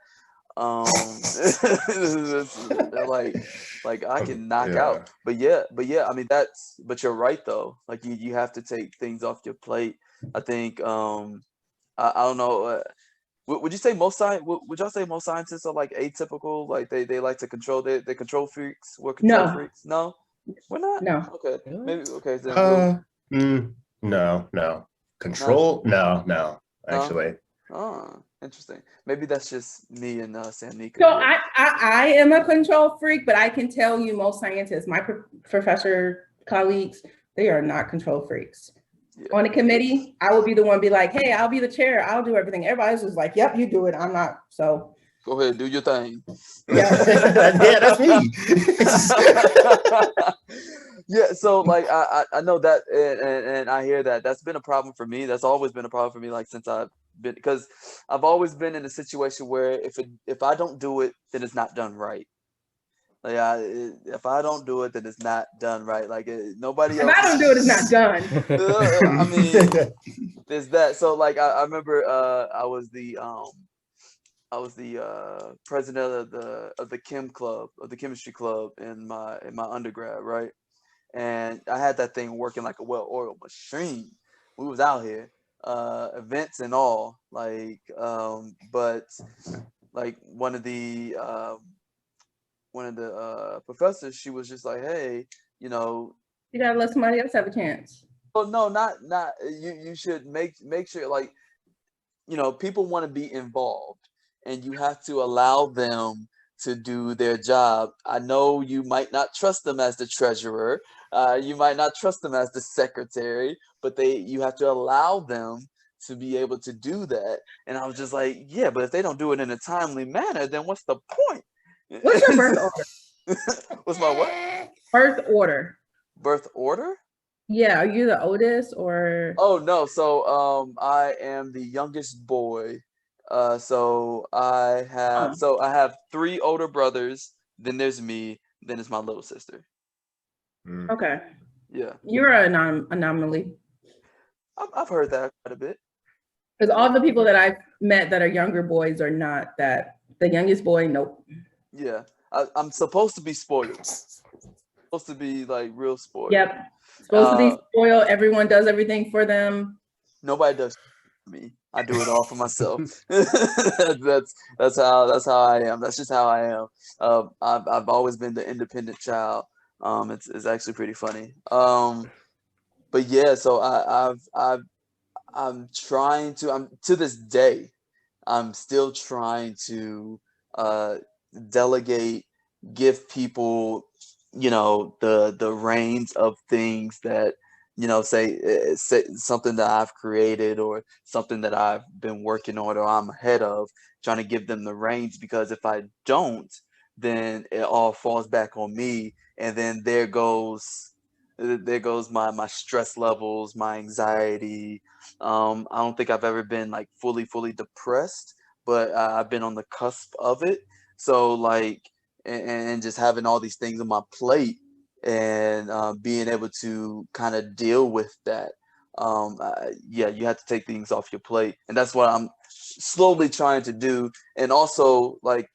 Speaker 4: like I can knock out, but yeah, I mean but you're right though, like you have to take things off your plate. I think I don't know, would you say would y'all say most scientists are like atypical, like they like to control they control freaks? We're control freaks? No, we're not.
Speaker 3: No.
Speaker 4: Okay, maybe okay. Then
Speaker 2: no control. No, actually.
Speaker 4: Oh, interesting. Maybe that's just me and Samnika.
Speaker 3: So I am a control freak, but I can tell you most scientists, my professor colleagues, they are not control freaks. Yeah. On a committee, I will be the one be like, hey, I'll be the chair. I'll do everything. Everybody else is like, yep, you do it. I'm not. So
Speaker 4: go ahead, do your thing.
Speaker 2: Yeah, yeah, that's me.
Speaker 4: Yeah, so like I know that, and I hear that that's been a problem for me. That's always been a problem for me, like since I've been, because I've always been in a situation where if I don't do it, then it's not done right. Like if I don't do it, then it's not done right. Like nobody else.
Speaker 3: If I don't do it, it's not done.
Speaker 4: I mean, there's that. So like I remember I was the president of the chem club, of the chemistry club in my undergrad, right? And I had that thing working like a well-oiled machine. We was out here, events and all, like, but like one of the professors, she was just like, hey, you
Speaker 3: gotta let somebody else have a chance.
Speaker 4: Well, no, not you should make sure, like, people want to be involved, and you have to allow them to do their job. I know you might not trust them as the treasurer, you might not trust them as the secretary, but you have to allow them to be able to do that. And I was just like, yeah, but if they don't do it in a timely manner, then what's the point?
Speaker 3: What's your birth order?
Speaker 4: What's my what?
Speaker 3: Birth order.
Speaker 4: Birth order?
Speaker 3: Yeah, are you the oldest or?
Speaker 4: Oh no, so I am the youngest boy. So I have 3 older brothers, then there's me, then it's my little sister.
Speaker 3: Okay.
Speaker 4: Yeah.
Speaker 3: You're an anomaly.
Speaker 4: I've heard that quite a bit.
Speaker 3: Because all the people that I've met that are younger boys are not that. The youngest boy, nope.
Speaker 4: Yeah. I'm supposed to be spoiled. Supposed to be like real spoiled.
Speaker 3: Yep. Supposed to be spoiled. Everyone does everything for them.
Speaker 4: Nobody does for me. I do it all for myself. that's how I am. That's just how I am. I've always been the independent child. It's actually pretty funny. But yeah, so I'm trying to. I'm to this day. I'm still trying to delegate, give people, the reins of things that, say something that I've created or something that I've been working on or I'm ahead of, trying to give them the reins, because if I don't, then it all falls back on me, and then there goes my stress levels, my anxiety. I don't think I've ever been like fully depressed, but I've been on the cusp of it. So like, and just having all these things on my plate, and being able to kind of deal with that. Yeah, you have to take things off your plate, and that's what I'm slowly trying to do. And also, like,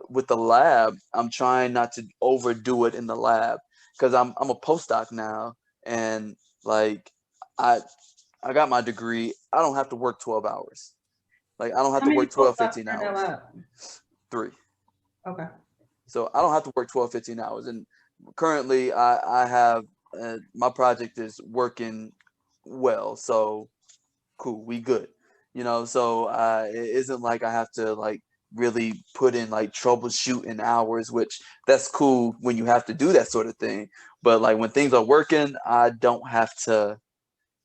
Speaker 4: with the lab, I'm trying not to overdo it in the lab, because I'm a postdoc now, and like, I I got my degree. I don't have to work 12 hours. Like, I don't have
Speaker 3: How
Speaker 4: to
Speaker 3: many
Speaker 4: work 12,
Speaker 3: postdocs
Speaker 4: 15
Speaker 3: are in that
Speaker 4: hours.
Speaker 3: lab?
Speaker 4: 3.
Speaker 3: Okay.
Speaker 4: So I don't have to work 12, 15 hours. And currently I have, my project is working well. So cool, we good. So it isn't like I have to like really put in like troubleshooting hours, which that's cool when you have to do that sort of thing. But like when things are working, I don't have to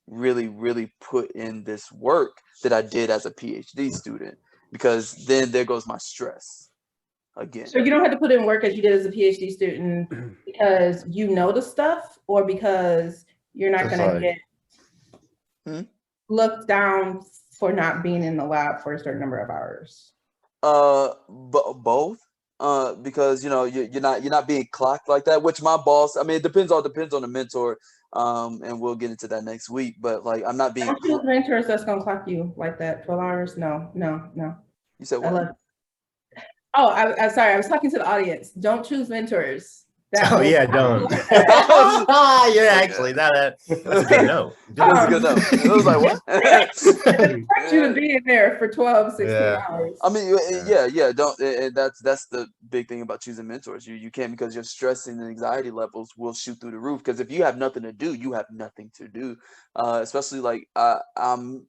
Speaker 4: really put in this work that I did as a PhD student, because then there goes my stress again.
Speaker 3: So you don't have to put in work as you did as a PhD student because you know the stuff, or because you're not going to get looked down for not being in the lab for a certain number of hours?
Speaker 4: Both. Because you're not being clocked like that. Which my boss, I mean, it depends on the mentor. And we'll get into that next week. But like, I'm not being.
Speaker 3: Don't choose mentors that's gonna clock you like that. 12 hours? No.
Speaker 4: You said
Speaker 3: I
Speaker 4: what?
Speaker 3: love. Oh, I'm sorry. I was talking to the audience. Don't choose mentors.
Speaker 2: Oh yeah, don't. Yeah, actually, that's a good note.
Speaker 4: That's a good note. I was like, what?
Speaker 3: Expect you to be in there for 12, 16
Speaker 2: Yeah.
Speaker 3: hours.
Speaker 4: I mean, yeah. Don't. That's the big thing about choosing mentors. You can't, because your stress and anxiety levels will shoot through the roof. Because if you have nothing to do, you have nothing to do. Especially like I've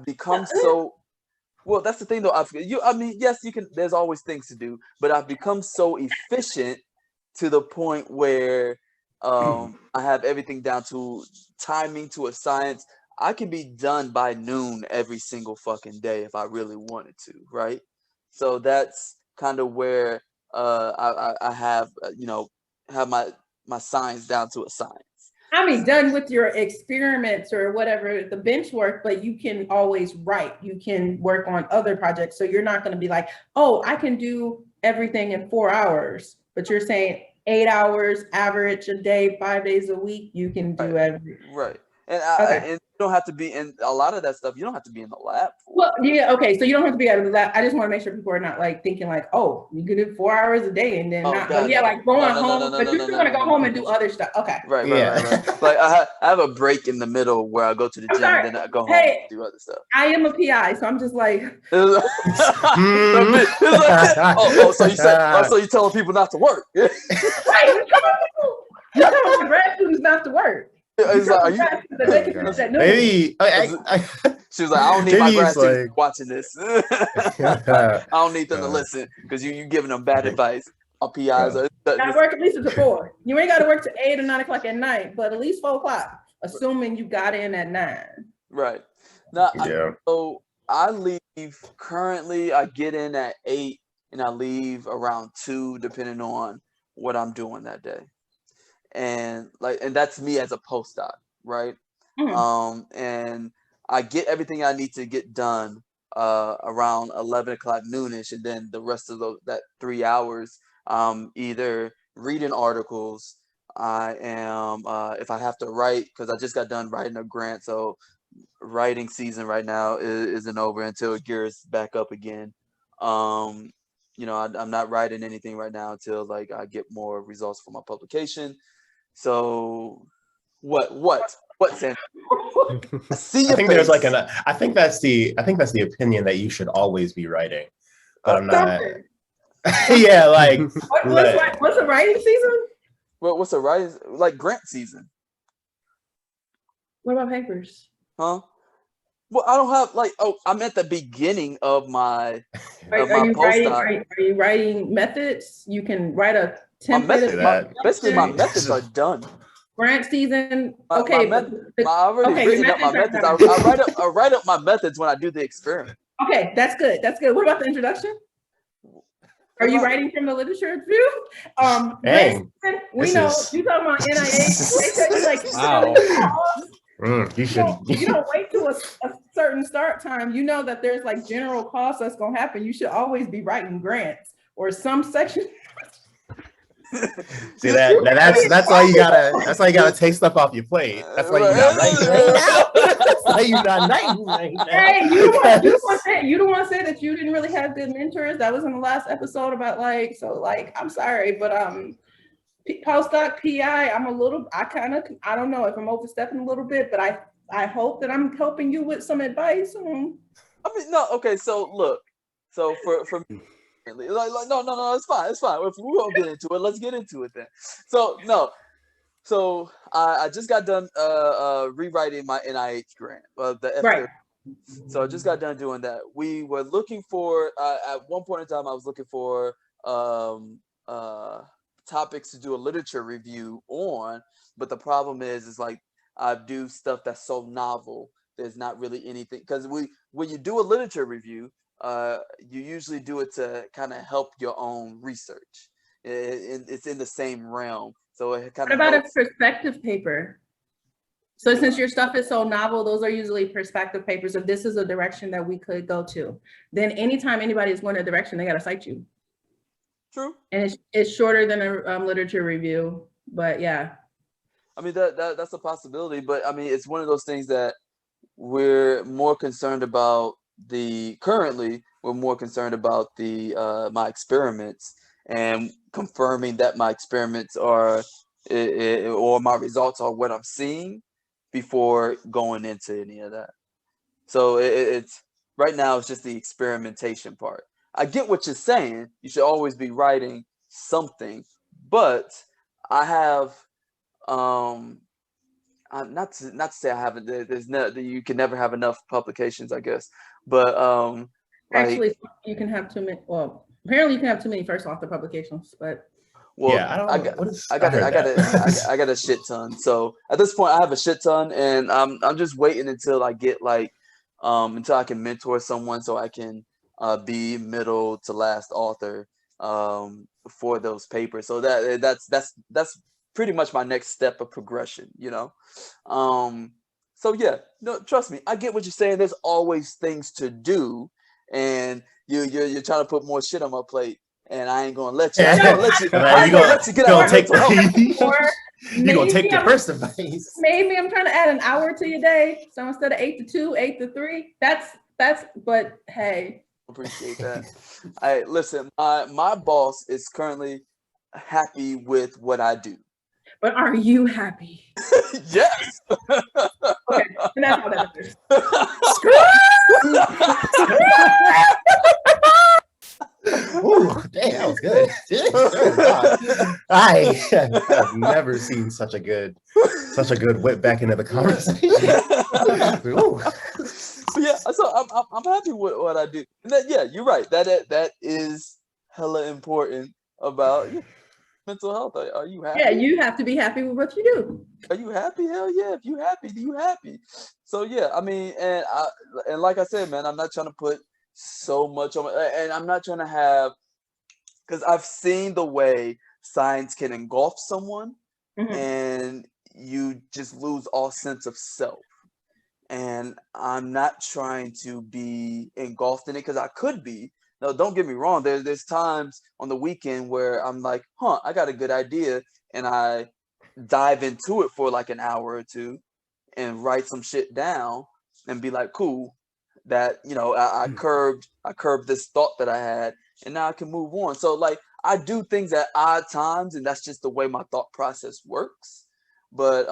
Speaker 4: become so. Well, that's the thing though. I mean, yes, you can. There's always things to do, but I've become so efficient to the point where I have everything down to timing, to a science. I can be done by noon every single fucking day if I really wanted to, right? So that's kind of where I have have my science down to a science.
Speaker 3: I mean, done with your experiments or whatever, the bench work, but you can always write. You can work on other projects. So you're not going to be like, oh, I can do everything in 4 hours. But you're saying 8 hours average a day, 5 days a week, you can do everything.
Speaker 4: Right. And
Speaker 3: Okay.
Speaker 4: and you don't have to be in a lot of that stuff. You don't have to be in the lab for.
Speaker 3: Well, yeah, okay. So you don't have to be out of the lab. I just want to make sure people are not like thinking like, oh, you can do 4 hours a day and then not. But yeah, like going home, but you're still going to go home and do other stuff. Okay.
Speaker 4: Right.
Speaker 2: Yeah.
Speaker 4: Like I have a break in the middle where I go to the gym and then I go home and do other stuff.
Speaker 3: I am a PI, so I'm just like.
Speaker 4: So you telling people not to work?
Speaker 3: Right. You're telling grad students not to work.
Speaker 4: It's like,
Speaker 2: Maybe
Speaker 4: she was like, I don't need my grad students watching this. I don't need them to listen, because you giving them bad advice. Our PIs are.
Speaker 3: Gotta work at least until 4. You ain't got to work till 8 or 9 o'clock at night, but at least 4 o'clock, assuming you got in at 9.
Speaker 4: Right. Now,
Speaker 2: yeah.
Speaker 4: So I leave currently. I get in at 8 and I leave around 2, depending on what I'm doing that day. And that's me as a postdoc, right? And I get everything I need to get done around 11 o'clock noonish, and then the rest of that 3 hours, either reading articles. I am if I have to write, because I just got done writing a grant, so writing season right now isn't over until it gears back up again. I'm not writing anything right now until like I get more results for my publication. So what, Sam? I see your
Speaker 2: I think
Speaker 4: face.
Speaker 2: there's like I think that's the opinion that you should always be writing. But I'm not. Yeah, like
Speaker 3: What's a writing season?
Speaker 4: What's a writing like grant season?
Speaker 3: What about papers?
Speaker 4: Huh? Well, I don't have like. Oh, I'm at the beginning of my
Speaker 3: Are
Speaker 4: my
Speaker 3: you writing?
Speaker 4: postdoc.
Speaker 3: Are you writing methods? You can write a
Speaker 4: My
Speaker 3: template
Speaker 4: method,
Speaker 3: of
Speaker 2: that.
Speaker 4: basically my
Speaker 3: your
Speaker 4: methods are done.
Speaker 3: grant season.
Speaker 4: My
Speaker 3: Okay,
Speaker 4: method, I already
Speaker 3: okay, your
Speaker 4: written up my
Speaker 3: methods
Speaker 4: methods.
Speaker 3: are done.
Speaker 4: I write up my methods when I do the experiment.
Speaker 3: Okay, that's good. That's good. What about the introduction? Are you writing from the literature review?
Speaker 2: Dang,
Speaker 3: we know
Speaker 2: is...
Speaker 3: you talking about NIH. They tell you like
Speaker 2: wow. You should.
Speaker 3: you don't wait to a certain start time. You know that there's like general costs that's gonna happen. You should always be writing grants or some section.
Speaker 2: See that's why you gotta take stuff off your plate. That's why you're not writing right now. That's why you're not writing right now.
Speaker 3: Hey, you don't want to say that you didn't really have good mentors. That was in the last episode about I'm sorry, but postdoc PI, I don't know if I'm overstepping a little bit, but I hope that I'm helping you with some advice.
Speaker 4: I mean, no, okay, so look, so for no, it's fine. If we're gonna get into it, let's get into it then. So I just got done rewriting my NIH grant, the F30.
Speaker 3: Right.
Speaker 4: So I just got done doing that. We were looking for at one point in time I was looking for topics to do a literature review on, but the problem is like I do stuff that's so novel. There's not really anything because when you do a literature review, you usually do it to kind of help your own research. It's in the same realm, so it kind of.
Speaker 3: What about a perspective paper? So since your stuff is so novel, those are usually perspective papers. If this is a direction that we could go to, then anytime anybody is going a direction, they got to cite you.
Speaker 4: True.
Speaker 3: And it's shorter than a literature review, but yeah.
Speaker 4: I mean that's a possibility, but I mean it's one of those things that we're more concerned about currently we're more concerned about my experiments and confirming that my experiments are or my results are what I'm seeing before going into any of that. So it's right now it's just the experimentation part. I get what you're saying. You should always be writing something, but I have not to say I haven't. There's no you can never have enough publications, I guess. But
Speaker 3: actually, you can have too many. Well, apparently you can have too many first author publications, but.
Speaker 4: Well,
Speaker 2: yeah, I
Speaker 4: got a shit ton. So at this point, I have a shit ton, and I'm just waiting until I get until I can mentor someone, so I can be middle to last author for those papers. So that's pretty much my next step of progression, you know. So yeah, no, trust me, I get what you're saying. There's always things to do, and you're trying to put more shit on my plate. And I ain't gonna let you. I ain't gonna let you. I ain't gonna let you get out.
Speaker 2: You're gonna take the first advice.
Speaker 3: Maybe I'm trying to add an hour to your day. So instead of 8 to 2, 8 to 3. That's. But hey.
Speaker 4: Appreciate that. Listen. My boss is currently happy with what I do.
Speaker 3: But are you happy?
Speaker 4: Yes.
Speaker 3: Okay, and that's how that matters.
Speaker 2: Ooh, damn, that was good. I have never seen such a good whip back into the conversation.
Speaker 4: Yeah, so I'm happy with what I do. And yeah, you're right. That is hella important about mental health. Are you happy?
Speaker 3: Yeah, you have to be happy with what you do.
Speaker 4: Are you happy? Hell yeah. If you happy, you happy. So yeah, I mean, and like I said, man, I'm not trying to put so much on and I'm not trying to have, because I've seen the way science can engulf someone and you just lose all sense of self. And I'm not trying to be engulfed in it because I could be. No, don't get me wrong. There's times on the weekend where I'm like, I got a good idea, and I dive into it for like an hour or two and write some shit down and be like, cool, that I curbed this thought that I had, and now I can move on. So like I do things at odd times, and that's just the way my thought process works. But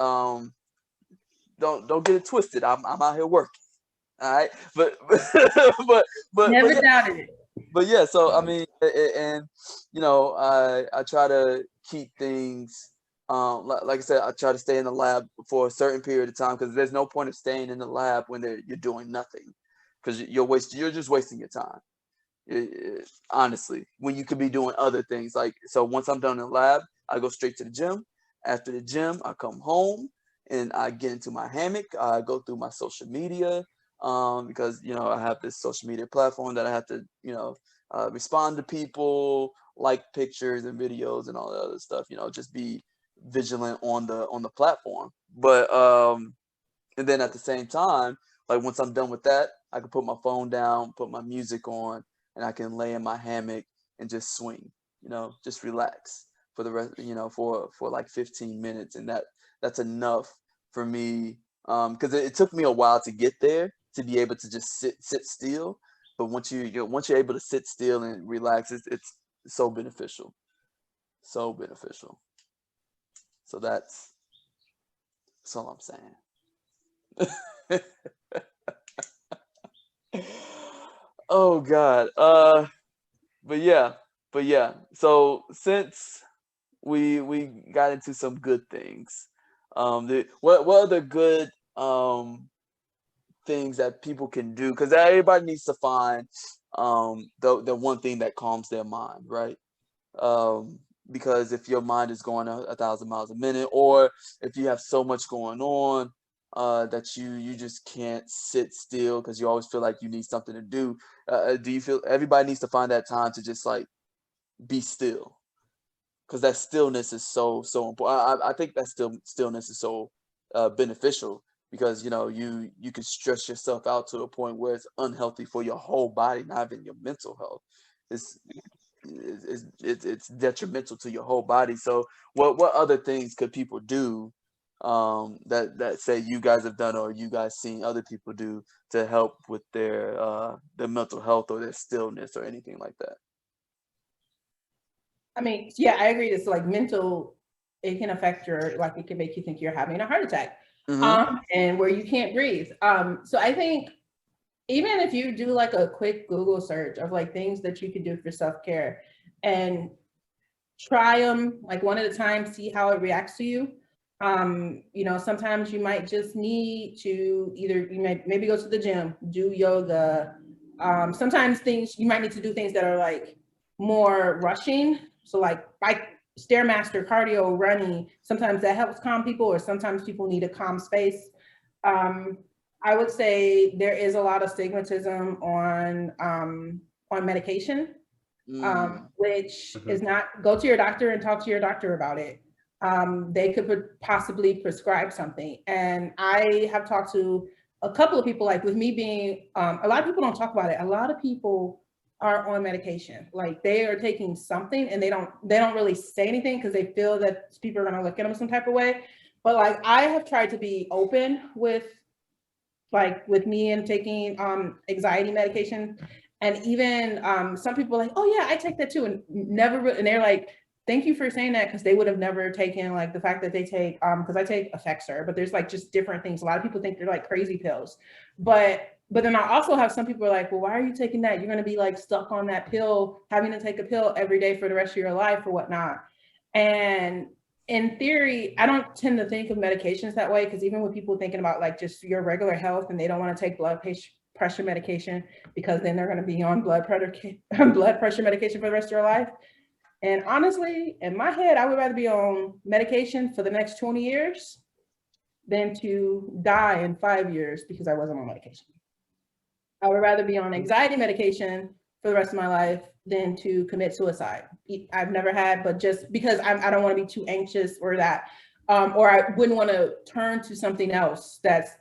Speaker 4: don't get it twisted. I'm out here working. All right, but
Speaker 3: never doubted it.
Speaker 4: but yeah, so I mean, and you know, I try to keep things, like I said, I try to stay in the lab for a certain period of time because there's no point of staying in the lab when you're doing nothing, because you're just wasting your time. Honestly, when you could be doing other things. Like, so once I'm done in the lab, I go straight to the gym. After the gym, I come home and I get into my hammock. I go through my social media, because you know I have this social media platform that I have to, you know, respond to people, like pictures and videos and all that other stuff. You know, just be vigilant on the platform. But and then at the same time, like once I'm done with that, I can put my phone down, put my music on, and I can lay in my hammock and just swing. You know, just relax for the rest. You know, for like 15 minutes, and that's enough for me. Because it took me a while to get there, to be able to just sit still. But once you're able to sit still and relax, it's so beneficial, so beneficial. So that's all I'm saying. Oh God. But yeah. So since we got into some good things, what other good things that people can do? Because everybody needs to find the one thing that calms their mind, right? Because if your mind is going 1,000 miles a minute, or if you have so much going on that you just can't sit still because you always feel like you need something to do. Do you feel everybody needs to find that time to just like be still? Because that stillness is so important. I think that stillness is so beneficial, because you know you can stress yourself out to a point where it's unhealthy for your whole body, not even your mental health. It's it's detrimental to your whole body. So what other things could people do, that say you guys have done, or you guys seen other people do, to help with their mental health or their stillness or anything like that?
Speaker 3: I mean, yeah, I agree. It's like mental, it can affect like it can make you think you're having a heart attack, and where you can't breathe. So I think even if you do like a quick Google search of like things that you can do for self-care, and try them like one at a time, see how it reacts to you. You know, sometimes you might just need to maybe go to the gym, do yoga. Sometimes you might need to do things that are like more rushing. So like bike, Stairmaster, cardio, running. Sometimes that helps calm people, or sometimes people need a calm space. I would say there is a lot of stigmatism on medication, which is not, go to your doctor and talk to your doctor about it. They could possibly prescribe something. And I have talked to a couple of people, like with me being, a lot of people don't talk about it. A lot of people are on medication, like they are taking something, and they don't really say anything because they feel that people are going to look at them some type of way. But like I have tried to be open with me and taking anxiety medication. And even some people are like, oh yeah, I take that too, and and they're like, thank you for saying that, because they would have never taken like the fact that they take, because I take Effexor, but there's like just different things. A lot of people think they're like crazy pills, but then I also have some people are like, well, why are you taking that? You're going to be like stuck on that pill, having to take a pill every day for the rest of your life or whatnot. And in theory, I don't tend to think of medications that way, because even with people thinking about like just your regular health and they don't want to take blood pressure medication, because then they're going to be on blood pressure medication for the rest of your life. And honestly, in my head, I would rather be on medication for the next 20 years than to die in 5 years because I wasn't on medication. I would rather be on anxiety medication for the rest of my life than to commit suicide. I've never had, but just because I don't want to be too anxious or that, or I wouldn't want to turn to something else that's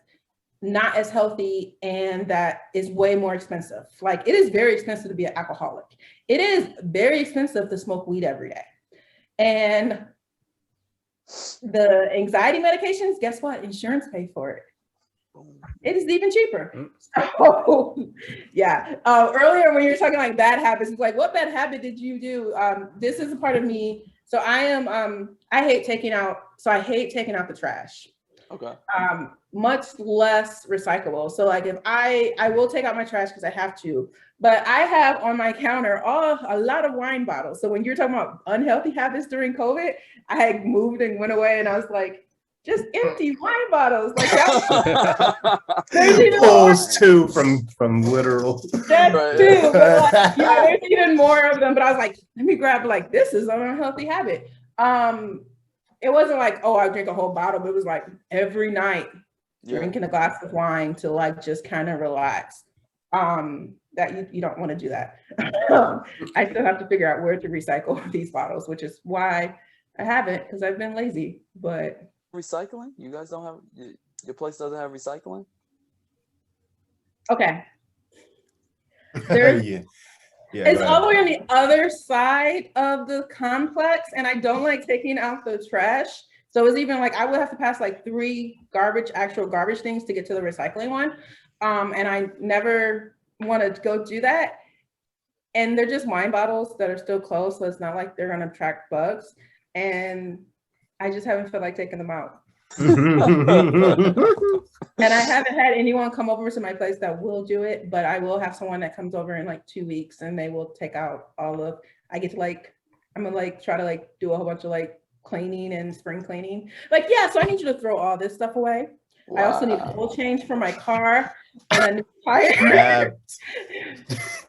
Speaker 3: not as healthy and that is way more expensive. Like it is very expensive to be an alcoholic. It is very expensive to smoke weed every day. And the anxiety medications, guess what? Insurance pays for it. It is even cheaper. So yeah. Earlier when you were talking like bad habits, it's like, what bad habit did you do? This is a part of me. So I hate taking out the trash.
Speaker 4: Okay.
Speaker 3: Much less recyclable. So like if I will take out my trash because I have to, but I have on my counter a lot of wine bottles. So when you're talking about unhealthy habits during COVID, I had moved and went away and I was like, just empty wine bottles. Like there's even
Speaker 2: Pulls two from literal.
Speaker 3: that's
Speaker 4: Right.
Speaker 3: too, but like, yeah, there's even more of them. But I was like, let me grab like this is an unhealthy habit. It wasn't like, oh, I drink a whole bottle, but it was like every night drinking a glass of wine to like just kind of relax. That you don't want to do that. I still have to figure out where to recycle these bottles, which is why I haven't, because I've been lazy. But
Speaker 4: Recycling? You guys don't have, your place doesn't have recycling?
Speaker 3: okay. There's it's all the way on the other side of the complex, and I don't like taking out the trash. So it's even like I would have to pass like 3 actual garbage things to get to the recycling one. And I never want to go do that. And they're just wine bottles that are still closed, so it's not like they're gonna attract bugs. And I just haven't felt like taking them out. And I haven't had anyone come over to my place that will do it, but I will have someone that comes over in like 2 weeks and they will take out I get to like, I'm gonna like try to like do a whole bunch of like cleaning and spring cleaning. Like, yeah, so I need you to throw all this stuff away. Wow. I also need a oil change for my car and a new tire.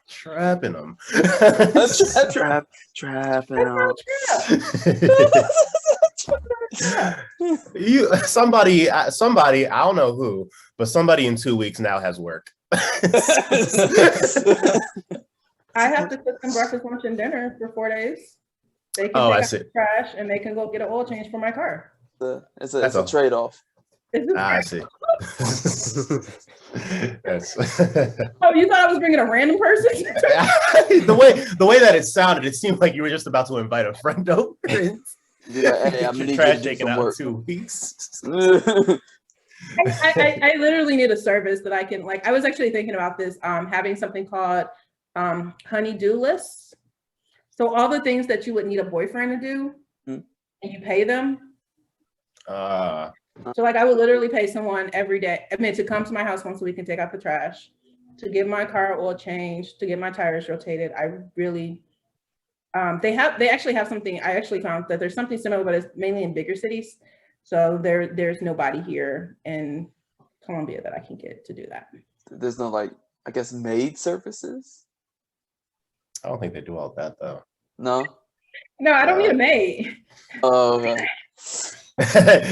Speaker 2: Trapping them.
Speaker 4: Trapping them.
Speaker 2: Somebody, I don't know who, but somebody in 2 weeks now has work.
Speaker 3: I have to cook them breakfast, lunch, and dinner for 4 days. They can take out the trash and they can go get an oil change for my car.
Speaker 4: It's a trade-off.
Speaker 2: I see.
Speaker 3: Oh, you thought I was bringing a random person?
Speaker 2: the way that it sounded, it seemed like you were just about to invite a friend over.
Speaker 4: Yeah, hey, I'm gonna need
Speaker 2: trash
Speaker 4: you to
Speaker 2: taken
Speaker 4: do some
Speaker 2: out
Speaker 4: work.
Speaker 2: 2 weeks.
Speaker 3: I literally need a service that I can like. I was actually thinking about this, having something called honey-do lists. So all the things that you would need a boyfriend to do, and you pay them. So like I would literally pay someone every day. I mean, to come to my house once a week and take out the trash, to give my car oil changed, to get my tires rotated. I really, they actually have something. I actually found that there's something similar, but it's mainly in bigger cities. So there's nobody here in Columbia that I can get to do that.
Speaker 4: There's no like, I guess, maid services.
Speaker 2: I don't think they do all that though.
Speaker 4: No,
Speaker 3: I don't need a maid.
Speaker 4: Oh, okay.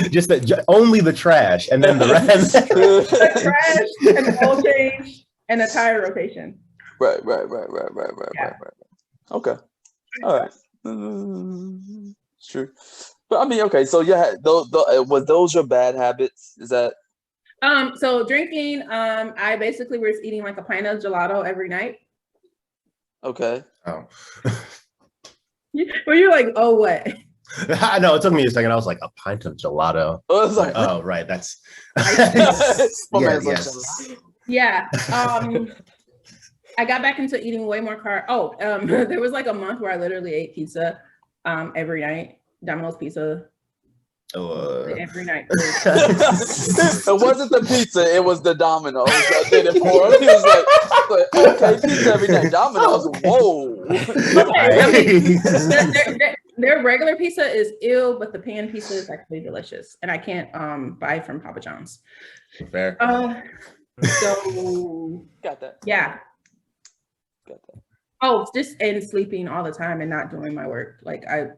Speaker 2: Just only the trash, and then the rest.
Speaker 3: The trash and the oil change and the tire rotation.
Speaker 4: Right. Okay. All right. It's true. But I mean, okay. So yeah, was those your bad habits? Is that?
Speaker 3: So drinking, I basically was eating like a pint of gelato every night.
Speaker 4: Okay.
Speaker 2: Oh.
Speaker 3: Well, you're like, oh, what?
Speaker 2: I know, it took me a second. I was like, a pint of gelato.
Speaker 4: I was like,
Speaker 2: oh, right. That's
Speaker 3: yeah. I got back into eating way more there was like a month where I literally ate pizza every night, Domino's pizza. Every night.
Speaker 4: It wasn't the pizza, it was the Domino's that did it for him. He was like, okay, pizza every night. Domino's, whoa.
Speaker 3: Okay, their regular pizza is ill, but the pan pizza is actually delicious. And I can't buy from Papa John's.
Speaker 2: Fair.
Speaker 3: So
Speaker 4: got that.
Speaker 3: Yeah.
Speaker 4: Got that.
Speaker 3: Oh, just and sleeping all the time and not doing my work. Like I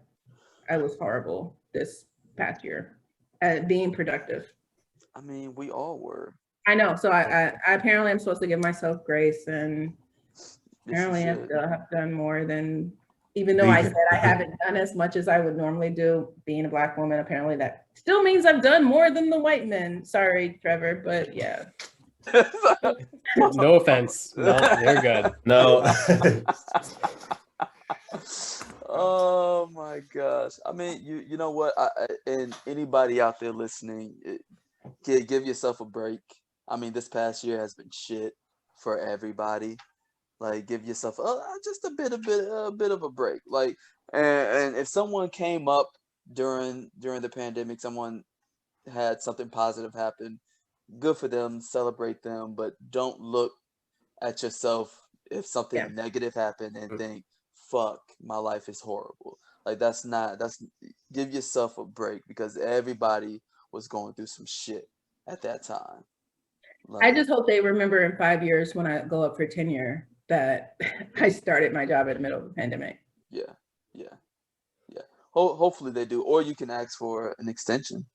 Speaker 3: was horrible this past year at being productive.
Speaker 4: I mean, we all were.
Speaker 3: I know. So I apparently I'm supposed to give myself grace, and apparently I still have done more than, even though I said I haven't done as much as I would normally do. Being a Black woman, apparently that still means I've done more than the white men. Sorry, Trevor, but yeah.
Speaker 5: No offense. No, you're good.
Speaker 2: No.
Speaker 4: Oh my gosh. I mean, you know what? And anybody out there listening, give yourself a break. I mean, this past year has been shit for everybody. Like, give yourself just a bit of a break. Like, and if someone came up during the pandemic, someone had something positive happen, good for them, celebrate them, but don't look at yourself if something
Speaker 3: Yeah.
Speaker 4: negative happened and think, fuck, my life is horrible. Like that's give yourself a break because everybody was going through some shit at that time.
Speaker 3: I just hope they remember in 5 years when I go up for tenure that I started my job in the middle of the pandemic.
Speaker 4: Yeah. Hopefully they do, or you can ask for an extension.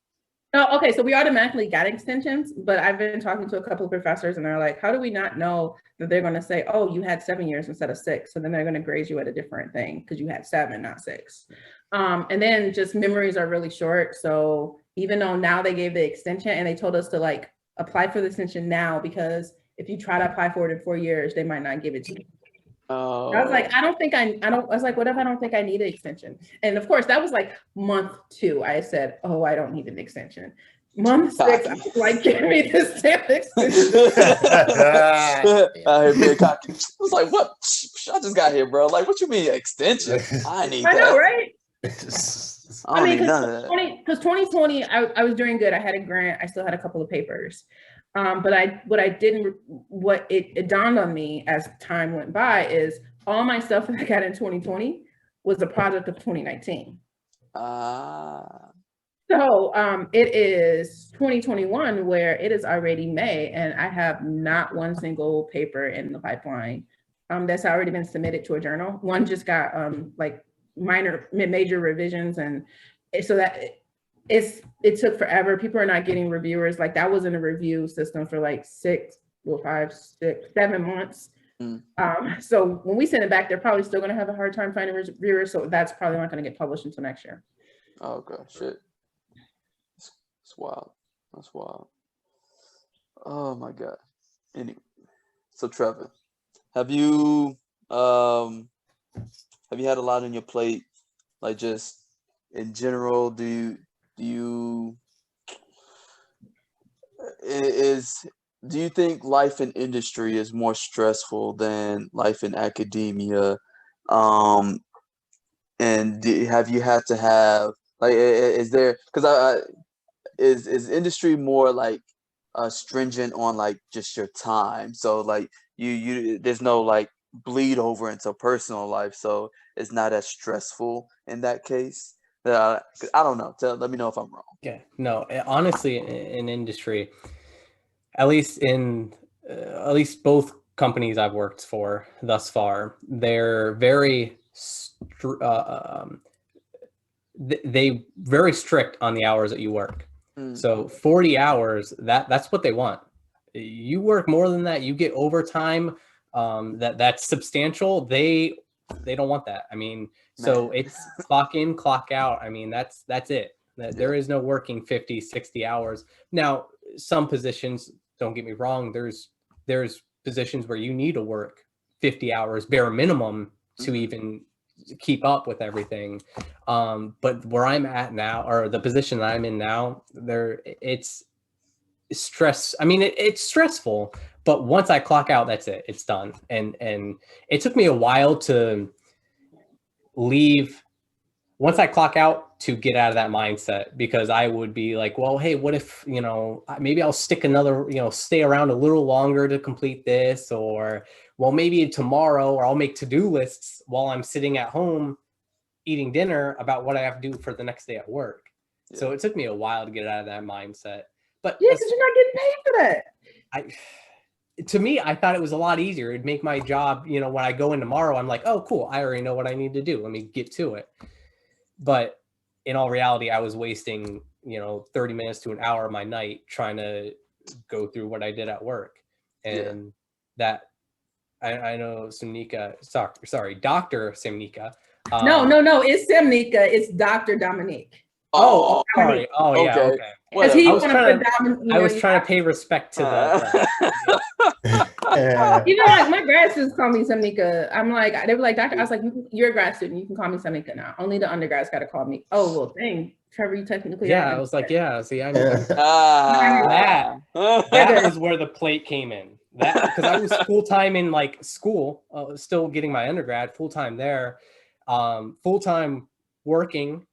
Speaker 3: Oh, okay. So we automatically got extensions, but I've been talking to a couple of professors and they're like, how do we not know that they're going to say, oh, you had 7 years instead of 6. So then they're going to grade you at a different thing because you had 7, not 6. And then just memories are really short. So even though now they gave the extension and they told us to like apply for the extension now, because if you try to apply for it in 4 years, they might not give it to you. I was like, I was like, what if I don't think I need an extension? And of course, that was like month 2. I said, oh, I don't need an extension. Month 6, I was like, give me this damn extension.
Speaker 4: I hear being cocky. I was like, what? I just got here, bro. Like, what you mean extension? I need that.
Speaker 3: I know, right?
Speaker 4: I don't need none of that.
Speaker 3: Because 2020, I was doing good. I had a grant. I still had a couple of papers. But it dawned on me as time went by is all my stuff that I got in 2020 was a product of 2019. So it is 2021 where it is already May and I have not one single paper in the pipeline that's already been submitted to a journal. One just got like major revisions, and so that it took forever. People are not getting reviewers. Like that was in a review system for like 5, 6, 7 months. So when we send it back, they're probably still going to have a hard time finding reviewers. So that's probably not going to get published until next year.
Speaker 4: Oh, okay, shit. It's wild. That's wild. Oh my God. Anyway, so Trevor, have you had a lot on your plate? Like just in general, do you think life in industry is more stressful than life in academia? And have you had to have like is there, because is industry more like stringent on like just your time, so like you there's no like bleed over into personal life, so it's not as stressful in that case? I don't know. Let me know if I'm wrong.
Speaker 5: Yeah, no, honestly, in industry, at least both companies I've worked for thus far, they're very very strict on the hours that you work. So 40 hours, that's what they want. You work more than that, you get overtime that's substantial. They don't want that. I mean, so it's clock in, clock out. I mean, that's it. There is no working 50, 60 hours. Now, some positions, don't get me wrong, there's positions where you need to work 50 hours bare minimum to even keep up with everything. But where I'm at now, or the position that I'm in now, it's stress. I mean, it's stressful, but once I clock out, that's it. It's done. And it took me a while to leave once I clock out to get out of that mindset, because I would be like, well, hey, what if, maybe I'll stick another, stay around a little longer to complete this, or, well, maybe tomorrow, or I'll make to-do lists while I'm sitting at home eating dinner about what I have to do for the next day at work. Yeah. So it took me a while to get out of that mindset. But
Speaker 3: yeah, because you're not getting paid for
Speaker 5: that. To me, I thought it was a lot easier. It'd make my job, when I go in tomorrow, I'm like, oh, cool, I already know what I need to do. Let me get to it. But in all reality, I was wasting, 30 minutes to an hour of my night trying to go through what I did at work. And that, I know Samnika, sorry, Dr. Samnika.
Speaker 3: No, it's Samnika. It's Dr. Dominique.
Speaker 5: Oh, sorry. Oh, yeah, okay.
Speaker 3: Because
Speaker 5: I was trying to pay respect to
Speaker 3: the. Even like my grad students call me Samnika. I'm like, they were like, Doctor. I was like, you're a grad student. You can call me Samnika now. Only the undergrads got to call me. Oh well, dang, Trevor, you technically.
Speaker 5: Yeah, I was like, yeah. See, I mean, that was where the plate came in. That because I was full time in like school, still getting my undergrad, full time there, full time working.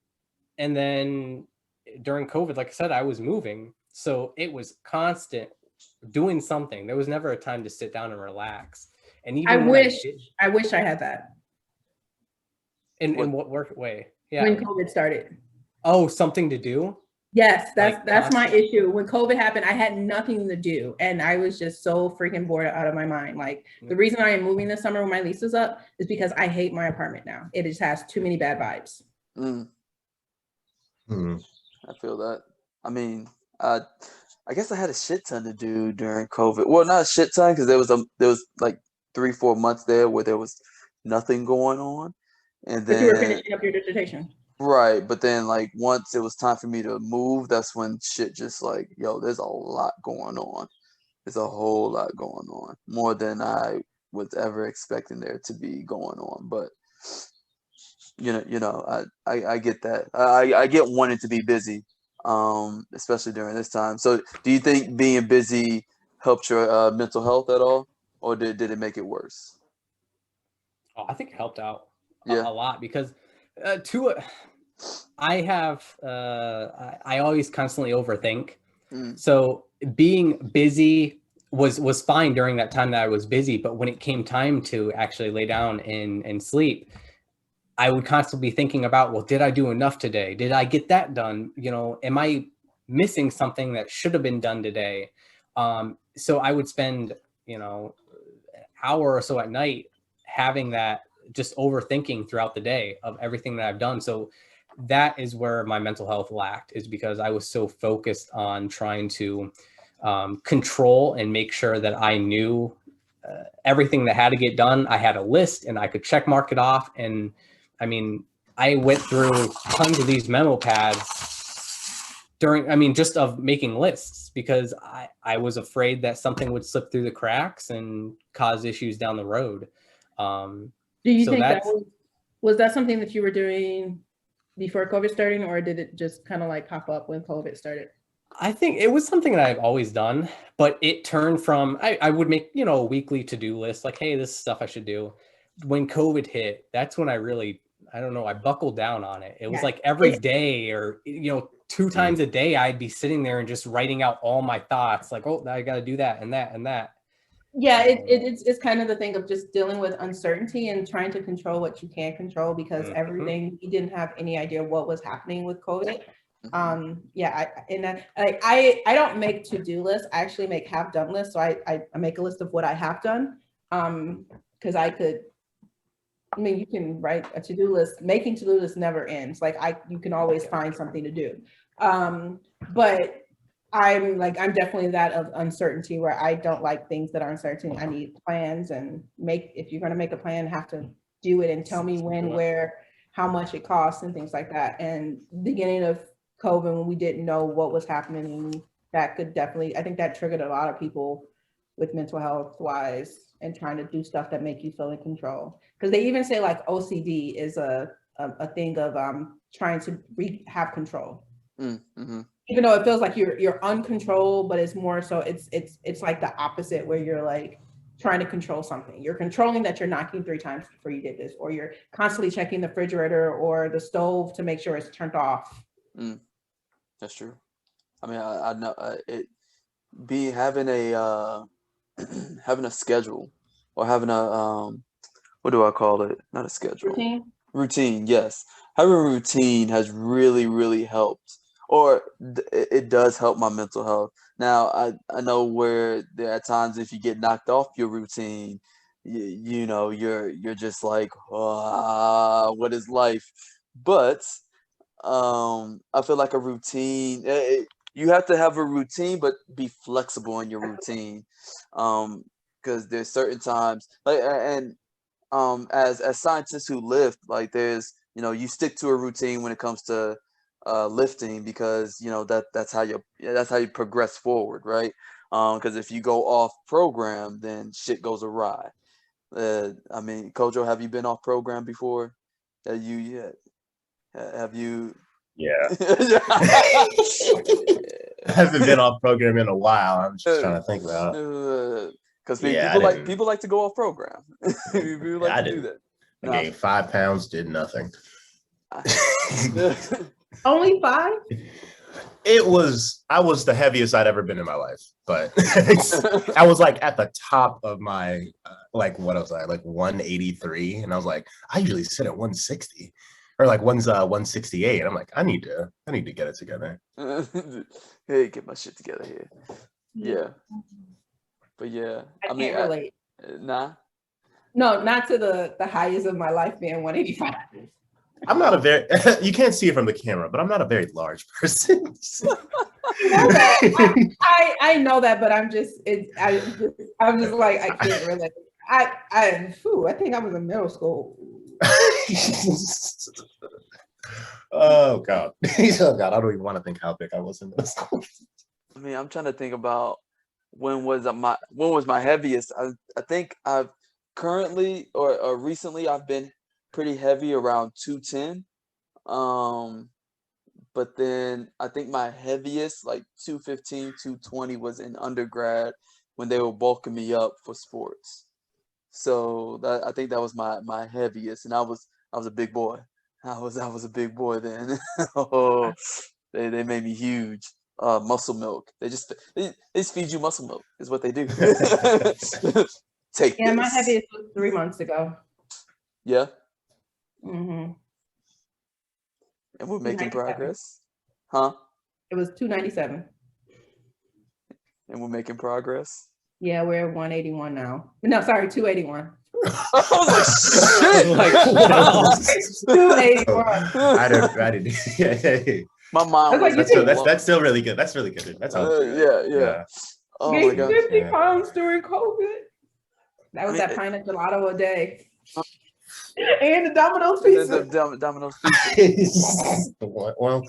Speaker 5: And then during COVID, like I said, I was moving, so it was constant doing something. There was never a time to sit down and relax. And even
Speaker 3: I
Speaker 5: when
Speaker 3: wish I had that.
Speaker 5: In what work way? Yeah.
Speaker 3: When COVID started.
Speaker 5: Oh, something to do?
Speaker 3: Yes,
Speaker 5: Like
Speaker 3: that's my
Speaker 5: constant?
Speaker 3: issue. When COVID happened, I had nothing to do, and I was just so freaking bored out of my mind. Like, the reason I am moving this summer when my lease is up is because I hate my apartment now. It just has too many bad vibes.
Speaker 4: I feel that. I mean, I guess I had a shit ton to do during COVID. Well, not a shit ton, because there was like 3-4 months there where there was nothing going on, and
Speaker 3: But you were
Speaker 4: then
Speaker 3: finishing up your dissertation.
Speaker 4: right. But then like once it was time for me to move, that's when shit just like, yo, there's a lot going on. There's a whole lot going on, more than I was ever expecting there to be going on. But I get that. I get wanting to be busy, especially during this time. So, do you think being busy helped your mental health at all, or did it make it worse?
Speaker 5: Oh, I think it helped out
Speaker 4: Yeah.
Speaker 5: a lot because I have I always constantly overthink. So being busy was fine during that time that I was busy, but when it came time to actually lay down and sleep, I would constantly be thinking about, well, did I do enough today? Did I get that done? Am I missing something that should have been done today? So I would spend, an hour or so at night having that, just overthinking throughout the day of everything that I've done. So that is where my mental health lacked, is because I was so focused on trying to control and make sure that I knew everything that had to get done. I had a list and I could check mark it off. And I mean, I went through tons of these memo pads just of making lists, because I was afraid that something would slip through the cracks and cause issues down the road.
Speaker 3: Do you think that was that something that you were doing before COVID started, or did it just kind of like pop up when COVID started?
Speaker 5: I think it was something that I've always done, but it turned from, I would make, a weekly to-do list, like, hey, this is stuff I should do. When COVID hit, that's when I really, I don't know, I buckled down on it. It was like every day, or, 2 times a day, I'd be sitting there and just writing out all my thoughts, like, oh, I got to do that and that and that.
Speaker 3: Yeah, it's kind of the thing of just dealing with uncertainty and trying to control what you can't control, because everything, we didn't have any idea what was happening with COVID. I don't make to-do lists. I actually make have done lists. So I make a list of what I have done, because you can write a to-do list. Making to-do lists never ends. Like you can always find something to do. But I'm definitely that of uncertainty, where I don't like things that are uncertain. I need plans, and if you're going to make a plan, have to do it and tell me when, where, how much it costs and things like that. And beginning of COVID, when we didn't know what was happening, that could definitely, I think that triggered a lot of people with mental health wise and trying to do stuff that make you feel in control. Because they even say like OCD is a thing of trying to have control. Even though it feels like you're uncontrolled, but it's more so it's like the opposite, where you're like trying to control something. You're controlling that you're knocking 3 times before you did this, or you're constantly checking the refrigerator or the stove to make sure it's turned off.
Speaker 4: That's true. I mean, I know having a having a schedule, or having a what do I call it? Not a schedule. Routine, yes. Having a routine has really, really helped, or it does help my mental health. Now, I know where there are times, if you get knocked off your routine, you're just like, what is life? But I feel like a routine, you have to have a routine, but be flexible in your routine, because there's certain times, like, and as scientists who lift, like, there's, you stick to a routine when it comes to lifting, because that's how you progress forward, right? Because if you go off program, then shit goes awry. I mean, Kojo, have you been off program before? Have you?
Speaker 2: Yeah. I haven't been off program in a while. I'm just trying to think about it.
Speaker 4: Because people like to go off program. People like to do that.
Speaker 2: I gained 5 pounds, did nothing.
Speaker 3: Only 5?
Speaker 2: I was the heaviest I'd ever been in my life, but I was like at the top of my, like, what was I, like 183? And I was like, I usually sit at 160 or like 168. I'm like, I need to get it together.
Speaker 4: Hey, get my shit together here. Yeah. But yeah,
Speaker 3: I can't relate.
Speaker 4: Nah.
Speaker 3: No, not to the highest of my life being 185.
Speaker 2: I'm not a very, you can't see it from the camera, but I'm not a very large person.
Speaker 3: I know that, but I'm just like, I can't relate. I think I was in middle school.
Speaker 2: Oh God. Oh God, I don't even want to think how big I was in middle school.
Speaker 4: I mean, I'm trying to think about when was my heaviest. I think I've currently or recently I've been pretty heavy around 210. But then I think my heaviest, like 215, 220, was in undergrad when they were bulking me up for sports. So I think that was my heaviest, and I was a big boy. I was a big boy then. Oh, they made me huge. Muscle milk. They just feed you muscle milk is what they do. Take
Speaker 3: Yeah,
Speaker 4: this.
Speaker 3: my heaviest was 3 months ago.
Speaker 4: Yeah.
Speaker 3: Mm-hmm.
Speaker 4: And we're making progress. Huh?
Speaker 3: It was 297.
Speaker 4: And we're making progress.
Speaker 3: Yeah, we're at 181 now. No, sorry, 281.
Speaker 4: I was like, shit.
Speaker 5: Like, wow.
Speaker 3: 281.
Speaker 2: I didn't. Yeah.
Speaker 4: My mind was
Speaker 2: That's still really good. That's really good. That's
Speaker 4: yeah. Oh my
Speaker 3: Gained
Speaker 4: god.
Speaker 3: 50 pounds during COVID. That was
Speaker 4: I mean,
Speaker 3: that pint of gelato a day. And the Domino's pizza.
Speaker 4: The Domino's pizza.
Speaker 2: Well,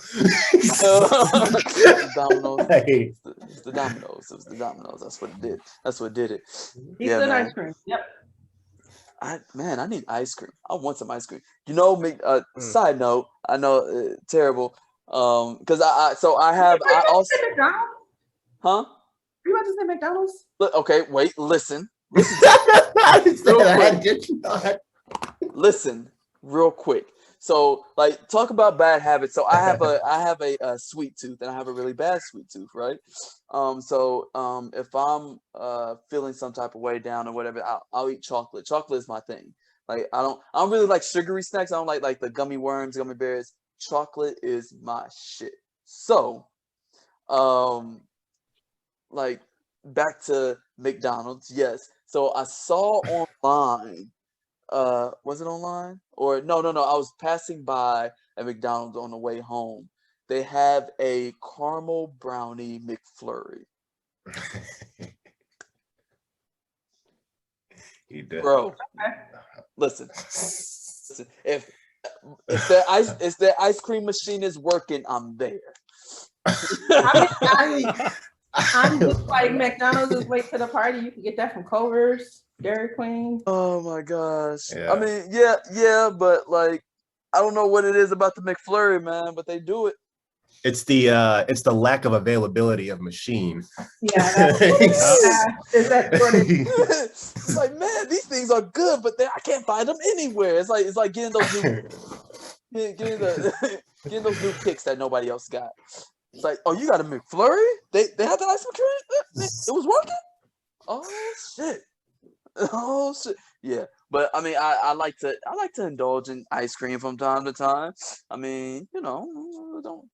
Speaker 4: Domino's.
Speaker 2: hey.
Speaker 4: It's the Domino's. It was the Domino's. That's what it did. That's what did it.
Speaker 3: Pizza and ice cream. Yep.
Speaker 4: I need ice cream. I want some ice cream. You know, side note, I know, terrible. Because I also.
Speaker 3: McDonald's?
Speaker 4: Huh?
Speaker 3: You about to say McDonald's?
Speaker 4: Okay, wait, listen. Listen real quick. So, like, talk about bad habits. So I have a sweet tooth, and I have a really bad sweet tooth, right? If I'm feeling some type of way down or whatever, I'll eat chocolate. Chocolate is my thing. Like, I don't really like sugary snacks. I don't like the gummy worms, gummy bears. Chocolate is my shit. So, like, back to McDonald's, yes. So I saw online. Was it online? Or no. I was passing by a McDonald's on the way home. They have a caramel brownie McFlurry.
Speaker 2: He did.
Speaker 4: Bro, listen. If the ice cream machine is working, I'm there.
Speaker 3: I'm just like, McDonald's is late to the party. You can get that from Culver's, Dairy Queen.
Speaker 4: Oh my gosh.
Speaker 2: Yeah.
Speaker 4: I mean, yeah, but like, I don't know what it is about the McFlurry, man, but they do it.
Speaker 2: It's the lack of availability of machine.
Speaker 3: Yeah,
Speaker 4: It's like, man, these things are good, but I can't find them anywhere. It's like getting those new getting those new kicks that nobody else got. It's like, oh, you got a McFlurry? They had that ice cream? It was working? Oh shit. Yeah. But I mean, I like to indulge in ice cream from time to time. I mean, you know,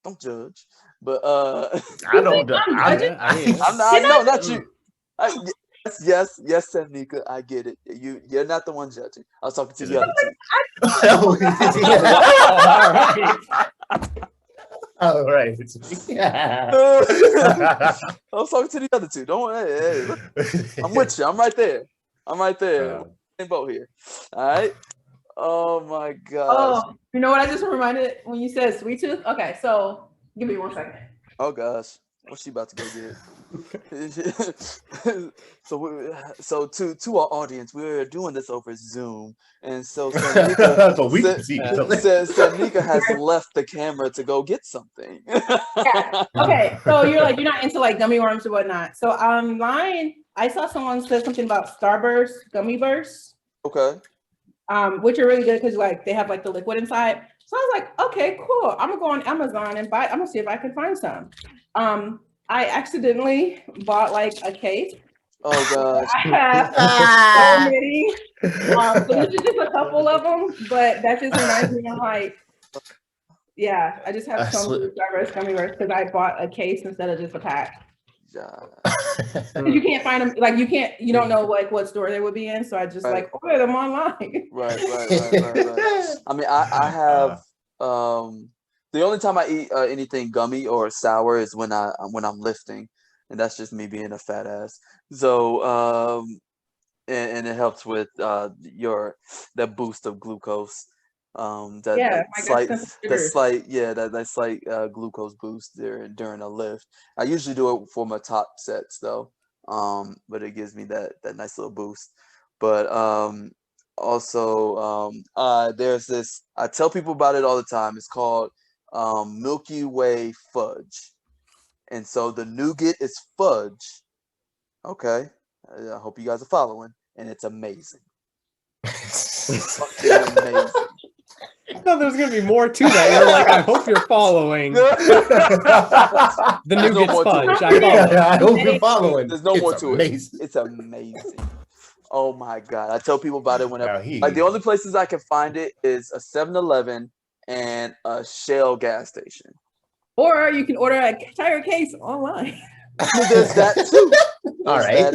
Speaker 4: don't judge. But
Speaker 2: I don't.
Speaker 4: I'm not. No, not you. Yes, Sanika, I get it. You're not the one judging. I was talking to the other two.
Speaker 2: All right.
Speaker 4: Yeah. I was talking to the other two. Don't worry. Hey, I'm with you. I'm right there. Same boat here. All right. Oh my gosh.
Speaker 3: Oh, you know what I just reminded when you said sweet tooth? Okay, so give me 1 second.
Speaker 4: Oh gosh. What's she about to go get? So to our audience, we're doing this over Zoom, and so Sanika has left the camera to go get something.
Speaker 3: Yeah. Okay, so you're not into like gummy worms or whatnot. So online, I saw someone said something about Starburst gummy bursts.
Speaker 4: Okay.
Speaker 3: Which are really good because like they have like the liquid inside. So I was like, okay, cool. I'm gonna go on Amazon and buy. I'm gonna see if I can find some. I accidentally bought like a case.
Speaker 4: Oh gosh.
Speaker 3: I have so many. So this is just a couple of them, but that just reminds me of like, yeah, I just have so many Starburst gummy bears because I bought a case instead of just a pack. You can't find them, like you don't know like what store they would be in, so I just like order them online.
Speaker 4: Right. I mean, I have the only time I eat anything gummy or sour is when I'm lifting, and that's just me being a fat ass. So and it helps with that boost of glucose. That slight glucose boost during a lift. I usually do it for my top sets though, but it gives me that nice little boost. But also there's this, I tell people about it all the time. It's called Milky Way fudge, and so the nougat is fudge. Okay, I hope you guys are following, and it's amazing. Fucking amazing.
Speaker 5: I thought there was gonna be more to that. You're like, I hope you're following. The nougat fudge.
Speaker 2: I hope you're following.
Speaker 4: There's no more to it. It's amazing. Oh my god! I tell people about it whenever. Like the only places I can find it is a 7-Eleven and a Shell gas station.
Speaker 3: Or you can order an entire case online.
Speaker 4: There's that too.
Speaker 2: All right.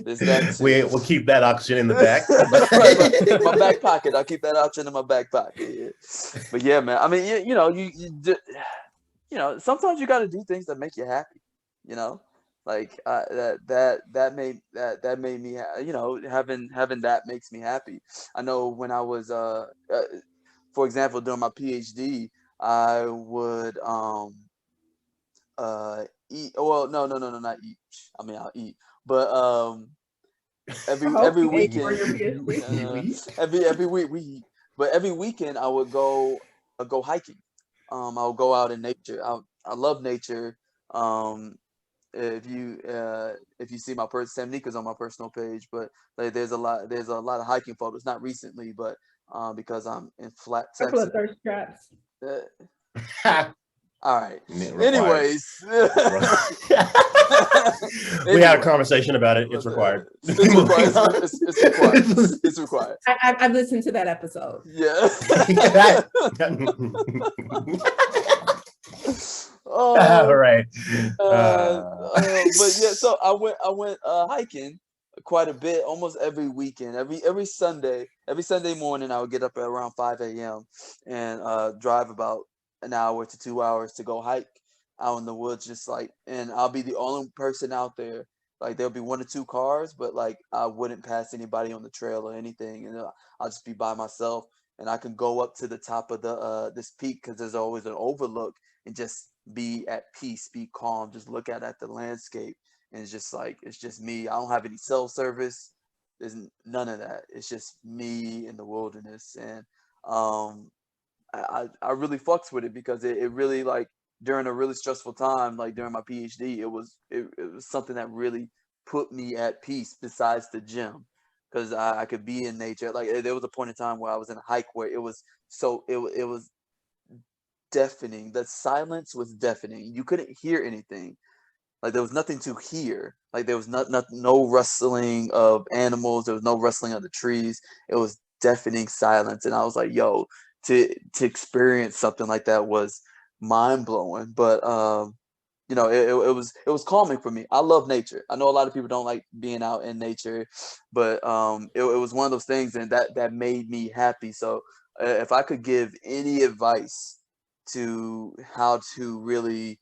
Speaker 4: There's that too.
Speaker 2: We'll keep that option in the back.
Speaker 4: Right. My back pocket. I'll keep that option in my back pocket. Yeah. But yeah, man. I mean, you know, sometimes you got to do things that make you happy. You know, like that made me, you know, having that makes me happy. I know when I was for example, during my PhD, I would eat. Well, no, not eat. I mean, I'll eat, but every weekend, every week we eat. But every weekend I would go hiking. I would go out in nature. I love nature. If you see my Sam Nika's on my personal page, but like, there's a lot of hiking photos. Not recently, but because I'm in flat Texas.
Speaker 3: Couple of thirst traps.
Speaker 4: All right. Anyways,
Speaker 2: we had a conversation about it. It's required.
Speaker 4: It's required.
Speaker 3: I've listened to that episode.
Speaker 4: Yeah.
Speaker 2: All right.
Speaker 4: But yeah, so I went hiking quite a bit, almost every weekend, every Sunday morning. I would get up at around 5 a.m. and drive about an hour to 2 hours to go hike out in the woods, just like, and I'll be the only person out there. Like there'll be 1 or 2 cars, but like I wouldn't pass anybody on the trail or anything, and I'll just be by myself, and I can go up to the top of the this peak because there's always an overlook, and just be at peace, be calm, just look at the landscape, and it's just me. I don't have any cell service. There's none of that. It's just me in the wilderness, and I really fucks with it because it really, like, during a really stressful time, like during my PhD, it was something that really put me at peace besides the gym, because I could be in nature. Like there was a point in time where I was in a hike where it was deafening. The silence was deafening. You couldn't hear anything. Like there was nothing to hear. Like there was no rustling of animals. There was no rustling of the trees. It was deafening silence. And I was like, yo, to experience something like that was mind blowing. But you know, it was calming for me. I love nature. I know a lot of people don't like being out in nature, but it was one of those things, and that made me happy. So if I could give any advice to how to really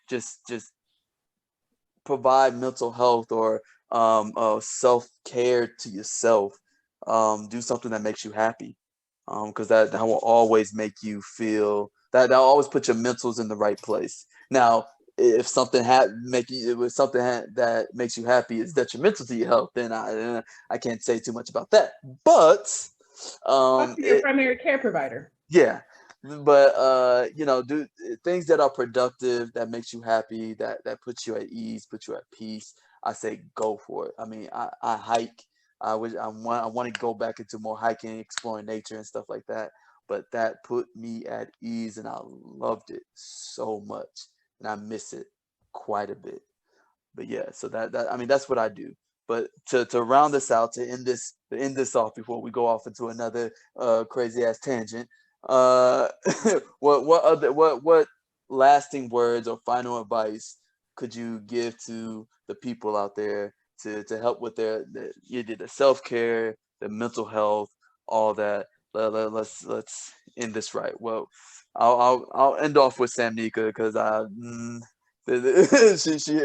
Speaker 4: just provide mental health or self-care to yourself, do something that makes you happy, because that will always make you feel that always put your mentals in the right place. Now, if something that makes you happy is detrimental to your health, then I can't say too much about that. But
Speaker 3: your primary care provider.
Speaker 4: Yeah, but you know, do things that are productive, that makes you happy, that puts you at ease, puts you at peace. I say go for it. I mean, I hike. I want to go back into more hiking, exploring nature and stuff like that. But that put me at ease, and I loved it so much, and I miss it quite a bit. But yeah, so that I mean that's what I do. But to round this out, to end this off before we go off into another crazy ass tangent, uh, what lasting words or final advice could you give to the people out there to help with their self care, their mental health, all that? Let's end this right. Well, I'll end off with Samnika because she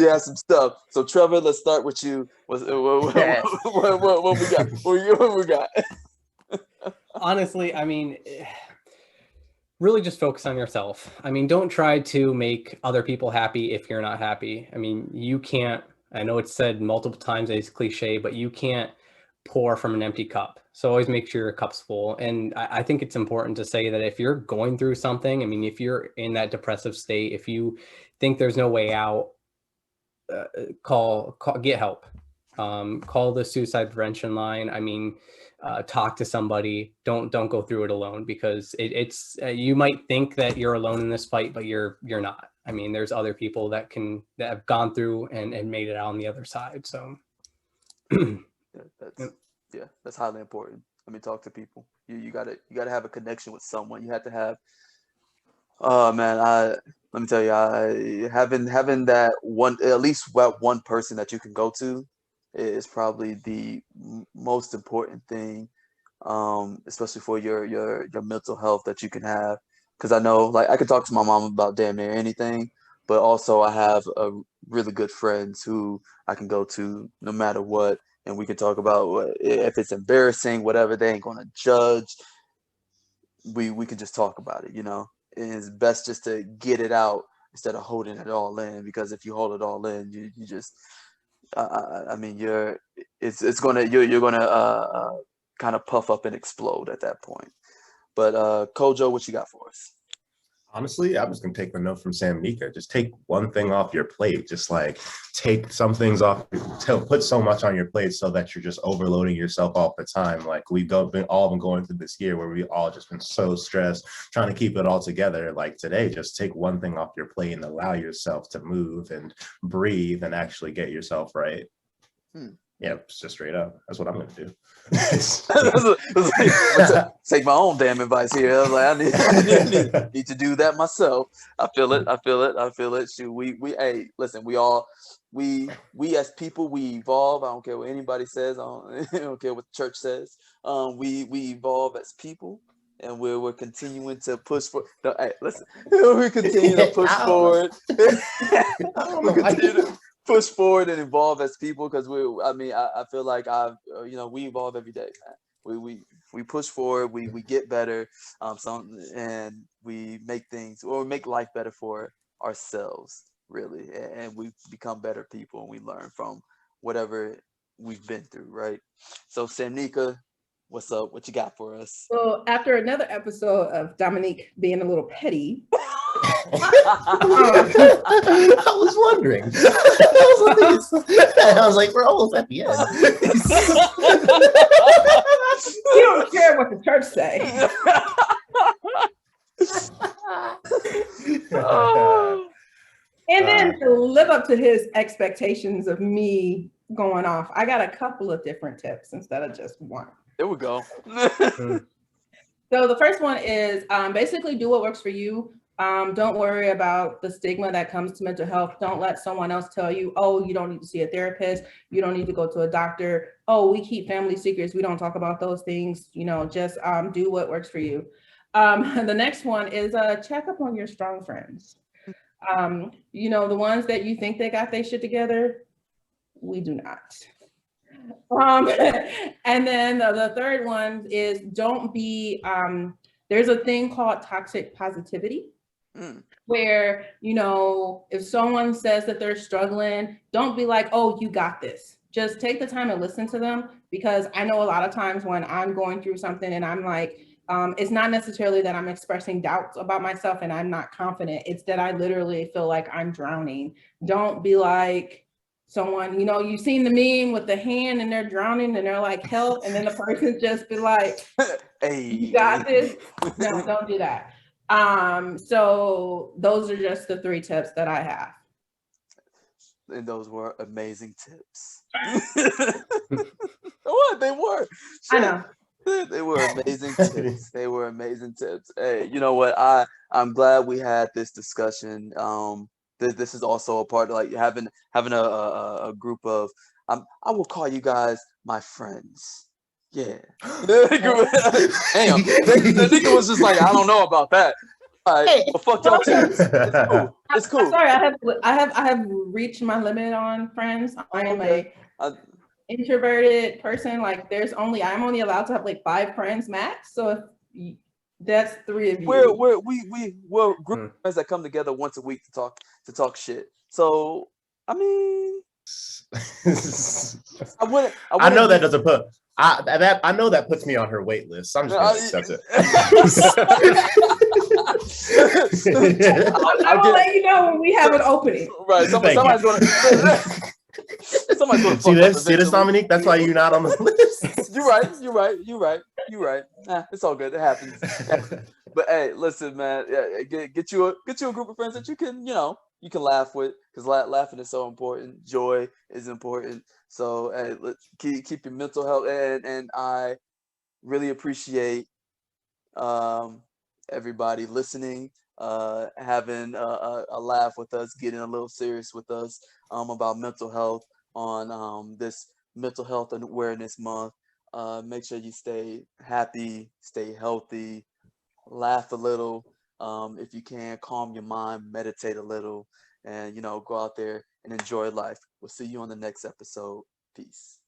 Speaker 4: has some stuff. So Trevor, let's start with you. What we got? What we got?
Speaker 5: Honestly, I mean, really just focus on yourself. I mean, don't try to make other people happy if you're not happy. I mean, you can't, I know it's said multiple times, it's cliche, but you can't pour from an empty cup. So always make sure your cup's full. And I think it's important to say that if you're going through something, I mean, if you're in that depressive state, if you think there's no way out, get help. Call the suicide prevention line. I mean, talk to somebody. Don't go through it alone, because it's you might think that you're alone in this fight, but you're not. I mean, there's other people that have gone through and made it out on the other side. So
Speaker 4: that's highly important. I mean, talk to people. You gotta have a connection with someone. You have to have. Oh man, let me tell you, having that one, at least one person that you can go to is probably the most important thing, especially for your mental health that you can have. Because I know, like, I could talk to my mom about damn near anything, but also I have really good friends who I can go to no matter what, and we can talk about if it's embarrassing, whatever. They ain't gonna judge. We can just talk about it, And it's best just to get it out instead of holding it all in, because if you hold it all in, you just I mean you're gonna kind of puff up and explode at that point. But Kojo, what you got for us?
Speaker 2: Honestly, I was going to take the note from Sam Nika. Just take one thing off your plate. Just like take some things off, put so much on your plate so that you're just overloading yourself all the time. Like we've all been going through this year where we all just been so stressed, trying to keep it all together. Like today, just take one thing off your plate and allow yourself to move and breathe and actually get yourself right. Yeah, just straight up. That's what I'm going to do.
Speaker 4: Take my own damn advice here. I was like, I need to do that myself. I feel it. Shoot, hey, listen, we as people, we evolve. I don't care what anybody says. I don't care what the church says. We evolve as people, and we're continuing to push for. Hey, listen, we continue to push forward. We continue to push forward and evolve as people, because I feel like we evolve every day, man. We push forward, we get better, and we make life better for ourselves, really, and we become better people, and we learn from whatever we've been through, right? So Samnika, what's up? What you got for us?
Speaker 3: So after another episode of Dominique being a little petty,
Speaker 2: I was wondering. I was like, we're almost at the end.
Speaker 3: you don't care what the church say. And then to live up to his expectations of me going off, I got a couple of different tips instead of just one.
Speaker 4: There we go.
Speaker 3: So the first one is basically do what works for you. Don't worry about the stigma that comes to mental health. Don't let someone else tell you, oh, you don't need to see a therapist. You don't need to go to a doctor. Oh, we keep family secrets. We don't talk about those things. Just do what works for you. The next one is check up on your strong friends. The ones that you think they got their shit together, we do not. And then the third one is don't be, there's a thing called toxic positivity, where, if someone says that they're struggling, don't be like, oh, you got this. Just take the time and listen to them, because I know a lot of times when I'm going through something and I'm like, it's not necessarily that I'm expressing doubts about myself and I'm not confident. It's that I literally feel like I'm drowning. Don't be like, someone, you know, you've seen the meme with the hand and they're drowning and they're like, help. And then the person just be like,
Speaker 4: Hey,
Speaker 3: you got this. No, don't do that. So those are just the 3 tips that I have.
Speaker 4: And those were amazing tips. What? They were.
Speaker 3: I know.
Speaker 4: They were amazing tips. They were amazing tips. Hey, you know what? I'm glad we had this discussion. This is also a part of like having a group of I will call you guys my friends. Yeah. Damn. The nigga was just like, I don't know about that. All right,
Speaker 3: Hey,
Speaker 4: well, fuck y'all too. It's cool. It's cool.
Speaker 3: I'm sorry, I have reached my limit on friends. I am a introverted person. Like I'm only allowed to have like 5 friends max. So if that's 3 of you.
Speaker 4: We're group of friends that come together once a week to talk shit. So I mean,
Speaker 2: I know that doesn't put I know that puts me on her wait list. So I'm just gonna accept it.
Speaker 3: I will let you know when we have an opening.
Speaker 4: Right. Somebody's going to. Somebody's going to
Speaker 2: see this, Dominique? That's why you're not on the list.
Speaker 4: You're right. Nah, it's all good. It happens. But hey, listen, man. Get you a group of friends that you can, you can laugh with, because laughing is so important. Joy is important. So hey, let's keep your mental health, and I really appreciate everybody listening, having a laugh with us, getting a little serious with us about mental health on this Mental Health and Awareness Month. Make sure you stay happy, stay healthy, laugh a little. If you can, calm your mind, meditate a little, and go out there and enjoy life. We'll see you on the next episode. Peace.